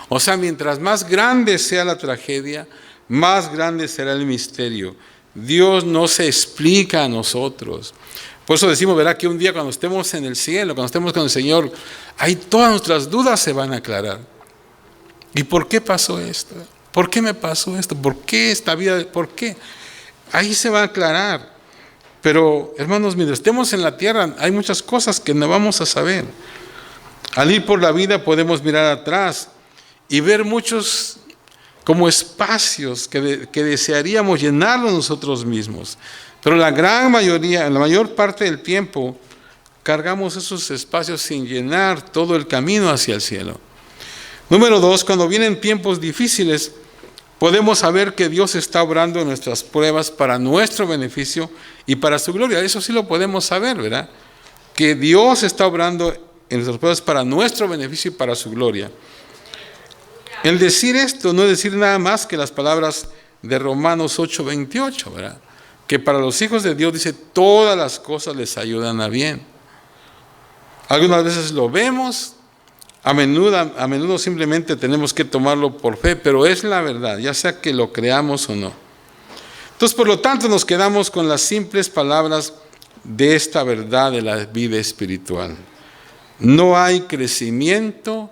O sea, mientras más grande sea la tragedia, más grande será el misterio. Dios no se explica a nosotros. Por eso decimos, verá que un día cuando estemos en el cielo, cuando estemos con el Señor, ahí todas nuestras dudas se van a aclarar. ¿Y por qué pasó esto? ¿Por qué me pasó esto? ¿Por qué esta vida? ¿Por qué? Ahí se va a aclarar. Pero, hermanos, mientras estemos en la tierra, hay muchas cosas que no vamos a saber. Al ir por la vida podemos mirar atrás y ver muchos como espacios que desearíamos llenarlos nosotros mismos. Pero la gran mayoría, la mayor parte del tiempo, cargamos esos espacios sin llenar todo el camino hacia el cielo. Número 2, cuando vienen tiempos difíciles, podemos saber que Dios está obrando en nuestras pruebas para nuestro beneficio y para su gloria. Eso sí lo podemos saber, ¿verdad? Que Dios está obrando en nuestras pruebas para nuestro beneficio y para su gloria. El decir esto no es decir nada más que las palabras de Romanos 8:28, ¿verdad? Que para los hijos de Dios dice, todas las cosas les ayudan a bien. Algunas veces lo vemos, a menudo simplemente tenemos que tomarlo por fe, pero es la verdad, ya sea que lo creamos o no. Entonces, por lo tanto, nos quedamos con las simples palabras de esta verdad de la vida espiritual. No hay crecimiento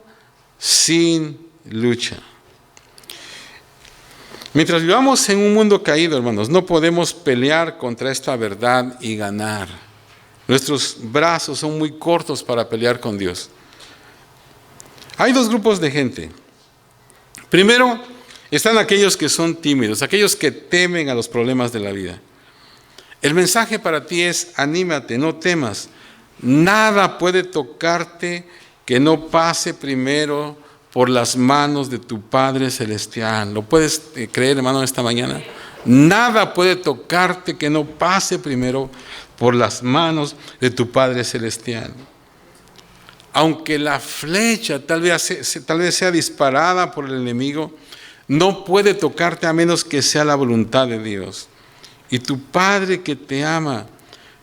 sin lucha. Mientras vivamos en un mundo caído, hermanos, no podemos pelear contra esta verdad y ganar. Nuestros brazos son muy cortos para pelear con Dios. Hay dos grupos de gente. Primero, están aquellos que son tímidos, aquellos que temen a los problemas de la vida. El mensaje para ti es, anímate, no temas. Nada puede tocarte que no pase primero por las manos de tu Padre Celestial. ¿Lo puedes creer, hermano, esta mañana? Nada puede tocarte que no pase primero por las manos de tu Padre Celestial. Aunque la flecha tal vez sea disparada por el enemigo, no puede tocarte a menos que sea la voluntad de Dios. Y tu Padre que te ama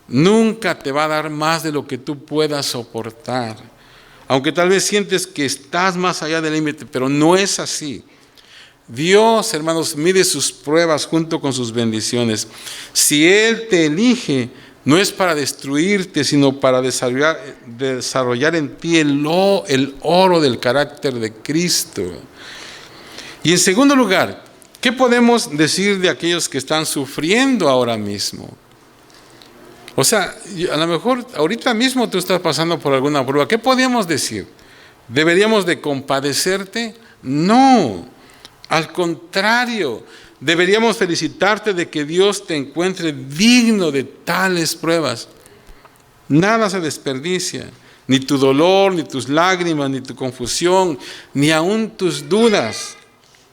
nunca te va a dar más de lo que tú puedas soportar. Aunque tal vez sientes que estás más allá del límite, pero no es así. Dios, hermanos, mide sus pruebas junto con sus bendiciones. Si Él te elige, no es para destruirte, sino para desarrollar en ti el oro del carácter de Cristo. Y en segundo lugar, ¿qué podemos decir de aquellos que están sufriendo ahora mismo? O sea, a lo mejor ahorita mismo tú estás pasando por alguna prueba. ¿Qué podríamos decir? ¿Deberíamos de compadecerte? No, al contrario, deberíamos felicitarte de que Dios te encuentre digno de tales pruebas. Nada se desperdicia, ni tu dolor, ni tus lágrimas, ni tu confusión, ni aún tus dudas.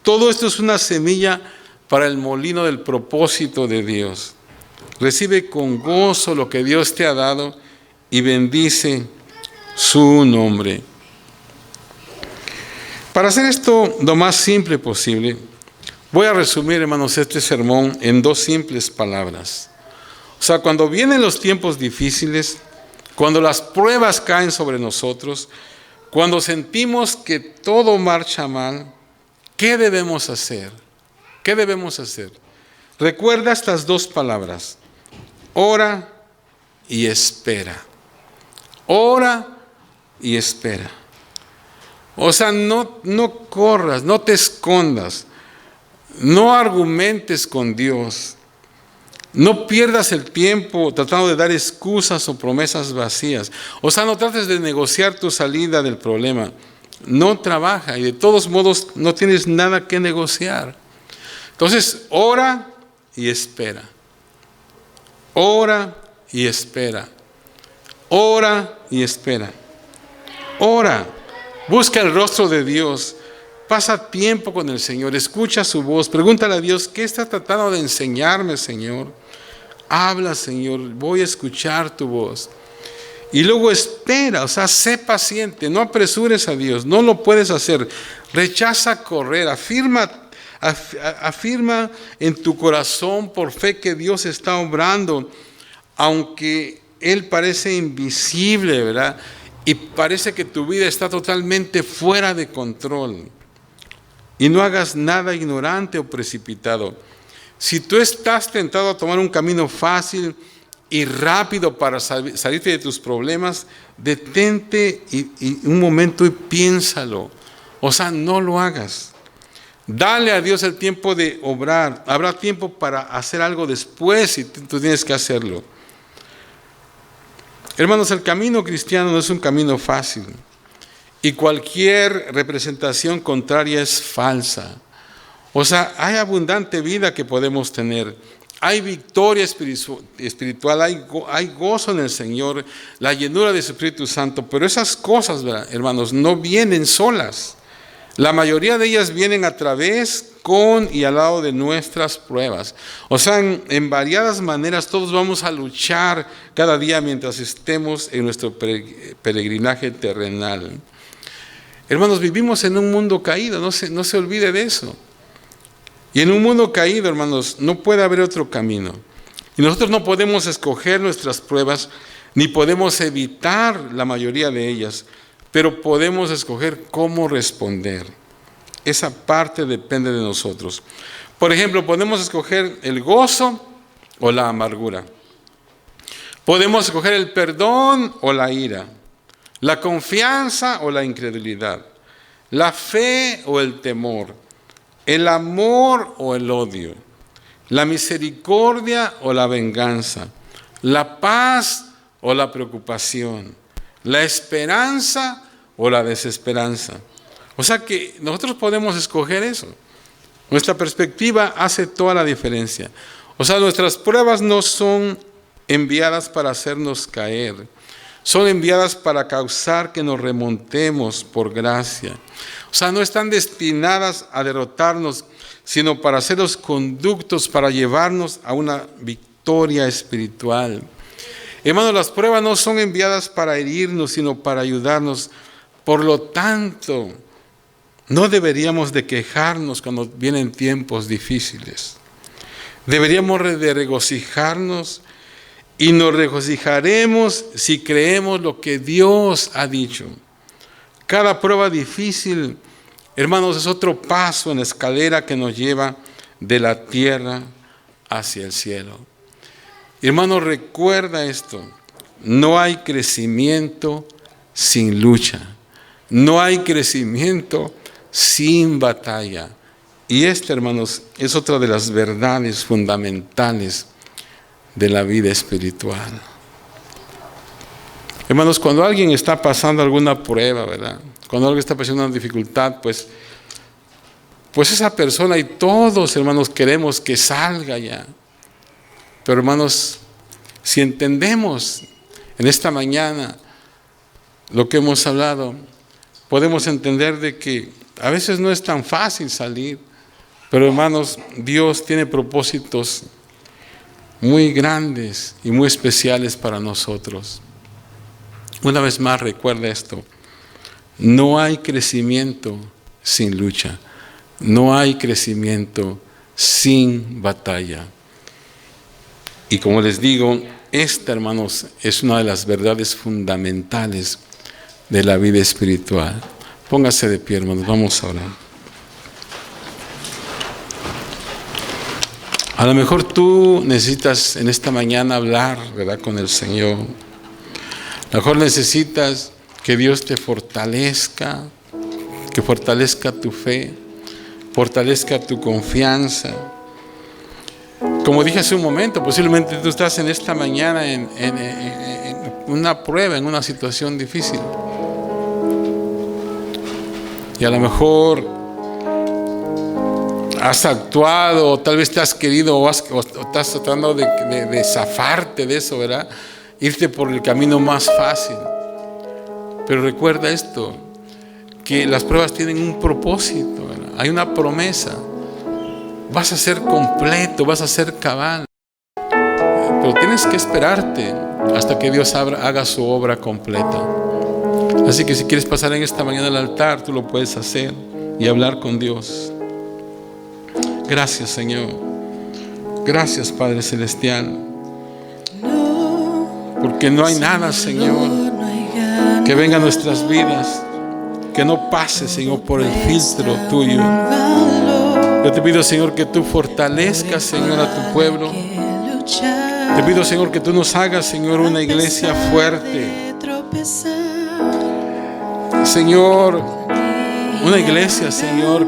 Todo esto es una semilla para el molino del propósito de Dios. Recibe con gozo lo que Dios te ha dado y bendice su nombre. Para hacer esto lo más simple posible, voy a resumir, hermanos, este sermón en 2 simples palabras. O sea, cuando vienen los tiempos difíciles, cuando las pruebas caen sobre nosotros, cuando sentimos que todo marcha mal, ¿qué debemos hacer? ¿Qué debemos hacer? Recuerda estas 2 palabras: ora y espera. Ora y espera. O sea, no corras, no te escondas, no argumentes con Dios, no pierdas el tiempo tratando de dar excusas o promesas vacías. O sea, no trates de negociar tu salida del problema. No trabaja y de todos modos no tienes nada que negociar. Entonces, ora y espera. Ora y espera. Ora y espera. Ora. Busca el rostro de Dios. Pasa tiempo con el Señor. Escucha su voz. Pregúntale a Dios: ¿qué está tratando de enseñarme, Señor? Habla, Señor. Voy a escuchar tu voz. Y luego espera, o sea, sé paciente. No apresures a Dios. No lo puedes hacer. Rechaza correr. Afirma en tu corazón por fe que Dios está obrando, aunque Él parece invisible, ¿verdad? Y parece que tu vida está totalmente fuera de control. Y no hagas nada ignorante o precipitado. Si tú estás tentado a tomar un camino fácil y rápido para salirte de tus problemas, detente y un momento y piénsalo. O sea, no lo hagas. Dale a Dios el tiempo de obrar. Habrá tiempo para hacer algo después si tú tienes que hacerlo. Hermanos, el camino cristiano no es un camino fácil. Y cualquier representación contraria es falsa. O sea, hay abundante vida que podemos tener. Hay victoria espiritual, hay gozo en el Señor, la llenura de su Espíritu Santo. Pero esas cosas, hermanos, no vienen solas. La mayoría de ellas vienen a través, con y al lado de nuestras pruebas. O sea, en variadas maneras todos vamos a luchar cada día mientras estemos en nuestro peregrinaje terrenal. Hermanos, vivimos en un mundo caído, no se olvide de eso. Y en un mundo caído, hermanos, no puede haber otro camino. Y nosotros no podemos escoger nuestras pruebas, ni podemos evitar la mayoría de ellas, pero podemos escoger cómo responder. Esa parte depende de nosotros. Por ejemplo, podemos escoger el gozo o la amargura. Podemos escoger el perdón o la ira, la confianza o la incredulidad, la fe o el temor, el amor o el odio, la misericordia o la venganza, la paz o la preocupación, la esperanza o la desesperanza. O sea que nosotros podemos escoger eso. Nuestra perspectiva hace toda la diferencia. O sea, nuestras pruebas no son enviadas para hacernos caer. son enviadas para causar que nos remontemos por gracia. O sea, no están destinadas a derrotarnos, sino para ser los conductos para llevarnos a una victoria espiritual. Hermanos, las pruebas no son enviadas para herirnos, sino para ayudarnos. Por lo tanto, no deberíamos de quejarnos cuando vienen tiempos difíciles. Deberíamos de regocijarnos, y nos regocijaremos si creemos lo que Dios ha dicho. Cada prueba difícil, hermanos, es otro paso en la escalera que nos lleva de la tierra hacia el cielo. Hermanos, recuerda esto: no hay crecimiento sin lucha. No hay crecimiento sin batalla. Y esta, hermanos, es otra de las verdades fundamentales de la vida espiritual. Hermanos, cuando alguien está pasando alguna prueba, ¿verdad? Cuando alguien está pasando una dificultad, pues esa persona, y todos, hermanos, queremos que salga ya. Pero, hermanos, si entendemos en esta mañana lo que hemos hablado, podemos entender de que a veces no es tan fácil salir, pero, hermanos, Dios tiene propósitos muy grandes y muy especiales para nosotros. Una vez más, recuerda esto: no hay crecimiento sin lucha, no hay crecimiento sin batalla. Y como les digo, esta, hermanos, es una de las verdades fundamentales de la vida espiritual. Póngase de pie, hermanos, vamos a orar. A lo mejor tú necesitas en esta mañana hablar, ¿verdad?, con el Señor. A lo mejor necesitas que Dios te fortalezca, que fortalezca tu fe, fortalezca tu confianza. Como dije hace un momento, posiblemente tú estás en esta mañana en una prueba, en una situación difícil. Y a lo mejor has actuado, o tal vez te has querido, o estás tratando de zafarte de eso, ¿verdad? Irte por el camino más fácil. Pero recuerda esto, que las pruebas tienen un propósito, ¿verdad? Hay una promesa. Vas a ser completo, vas a ser cabal. Pero tienes que esperarte hasta que Dios haga su obra completa. Así que si quieres pasar en esta mañana al altar, tú lo puedes hacer y hablar con Dios. Gracias, Señor. Gracias, Padre Celestial. Porque no hay nada, Señor, que venga a nuestras vidas que no pase, Señor, por el filtro tuyo. Yo te pido, Señor, que tú fortalezcas, Señor, a tu pueblo. Te pido, Señor, que tú nos hagas, Señor, una iglesia fuerte. Señor, una iglesia, Señor,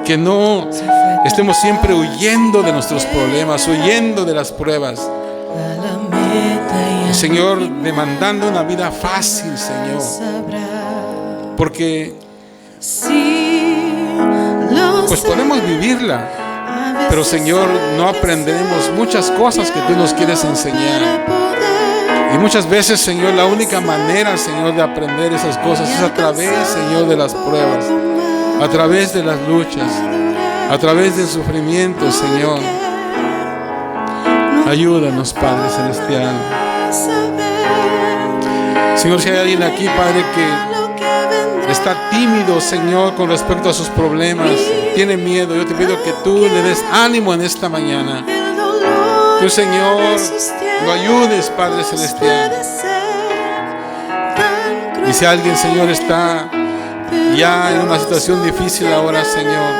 que no estemos siempre huyendo de nuestros problemas, huyendo de las pruebas. Señor, demandando una vida fácil, Señor. Porque pues podemos vivirla, pero, Señor, no aprenderemos muchas cosas que tú nos quieres enseñar. Y muchas veces, Señor, la única manera, Señor, de aprender esas cosas es a través, Señor, de las pruebas, a través de las luchas, a través del sufrimiento, Señor. Ayúdanos, Padre Celestial. Señor, si hay alguien aquí, Padre, que está tímido, Señor, con respecto a sus problemas, tiene miedo, yo te pido que tú le des ánimo en esta mañana. Tú, Señor, lo ayudes, Padre Celestial. Y si alguien, Señor, está ya en una situación difícil ahora, Señor,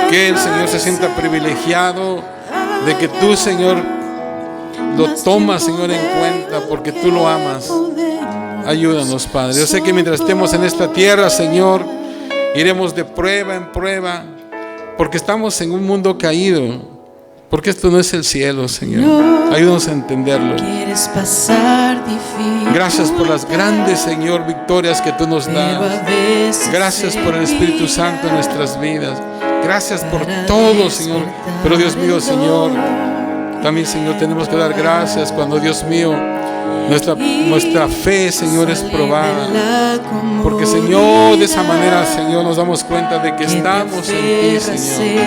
que el Señor se sienta privilegiado de que tú, Señor, lo tomas, Señor, en cuenta porque tú lo amas. Ayúdanos, Padre. Yo sé que mientras estemos en esta tierra, Señor, iremos de prueba en prueba, porque estamos en un mundo caído, porque esto no es el cielo, Señor. Ayúdanos a entenderlo. Gracias por las grandes, Señor, victorias que tú nos das. Gracias por el Espíritu Santo en nuestras vidas. Gracias por todo, Señor. Pero Dios mío, Señor, También, Señor, tenemos que dar gracias cuando, Dios mío, nuestra fe, Señor, es probada. Porque, Señor, de esa manera, Señor, nos damos cuenta de que estamos en ti, Señor.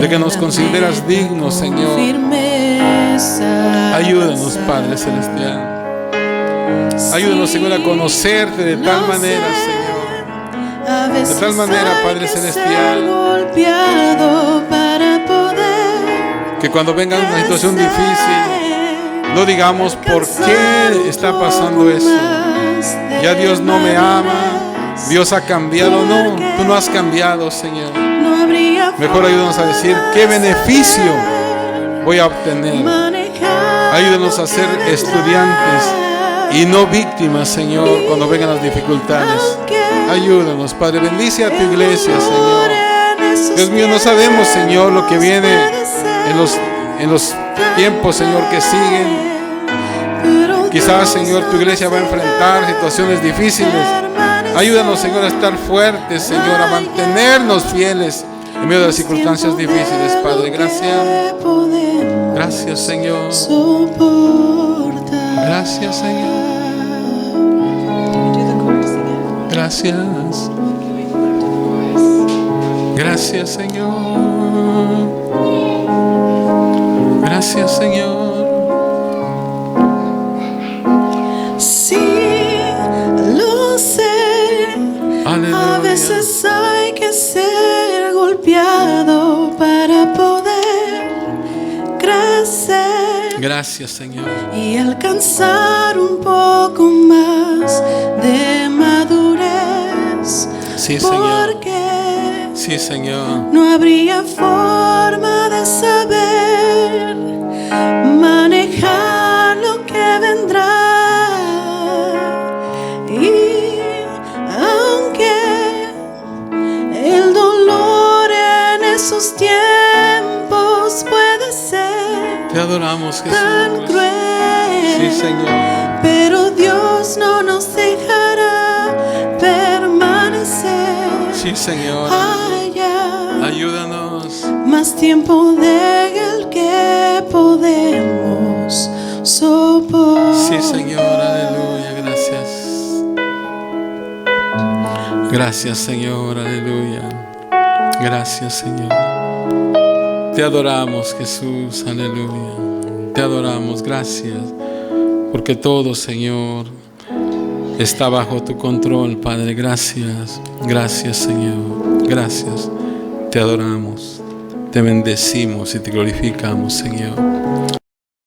De que nos consideras dignos, Señor. Ayúdanos, Padre Celestial. Ayúdanos, Señor, a conocerte de tal manera, Señor. De tal manera, Padre Celestial, que cuando venga una situación difícil, no digamos por qué está pasando eso. Ya Dios no me ama, Dios ha cambiado. No, tú no has cambiado, Señor. Mejor ayúdanos a decir qué beneficio voy a obtener. Ayúdanos a ser estudiantes y no víctimas, Señor, cuando vengan las dificultades. Ayúdanos, Padre. Bendice a tu iglesia, Señor. Dios mío, no sabemos, Señor, lo que viene en los tiempos, Señor, que siguen. Quizás, Señor, tu iglesia va a enfrentar situaciones difíciles. Ayúdanos, Señor, a estar fuertes, Señor, a mantenernos fieles en medio de las circunstancias difíciles, Padre. Gracias. Gracias, Señor. Gracias, Señor. Gracias. Gracias, Señor. Gracias, Señor. Sí, lo sé. Aleluya. A veces hay que ser golpeado para poder crecer. Gracias, Señor. Y alcanzar un poco más de madurez. Sí, Señor. Porque Sí, Señor. no habría forma de saber manejar lo que vendrá. Y aunque el dolor en esos tiempos puede ser Te adoramos, tan Jesús. cruel, Sí, Señor. pero Dios no nos dejará permanecer. Sí, Señor. Allá, Ayúdanos. más tiempo del que podemos soportar. Sí, Señor. Aleluya. Gracias. Gracias, Señor. Aleluya. Gracias, Señor. Te adoramos, Jesús. Aleluya. Te adoramos. Gracias. Porque todo, Señor, está bajo tu control, Padre. Gracias. Gracias, Señor. Gracias. Te adoramos. Te bendecimos y te glorificamos, Señor.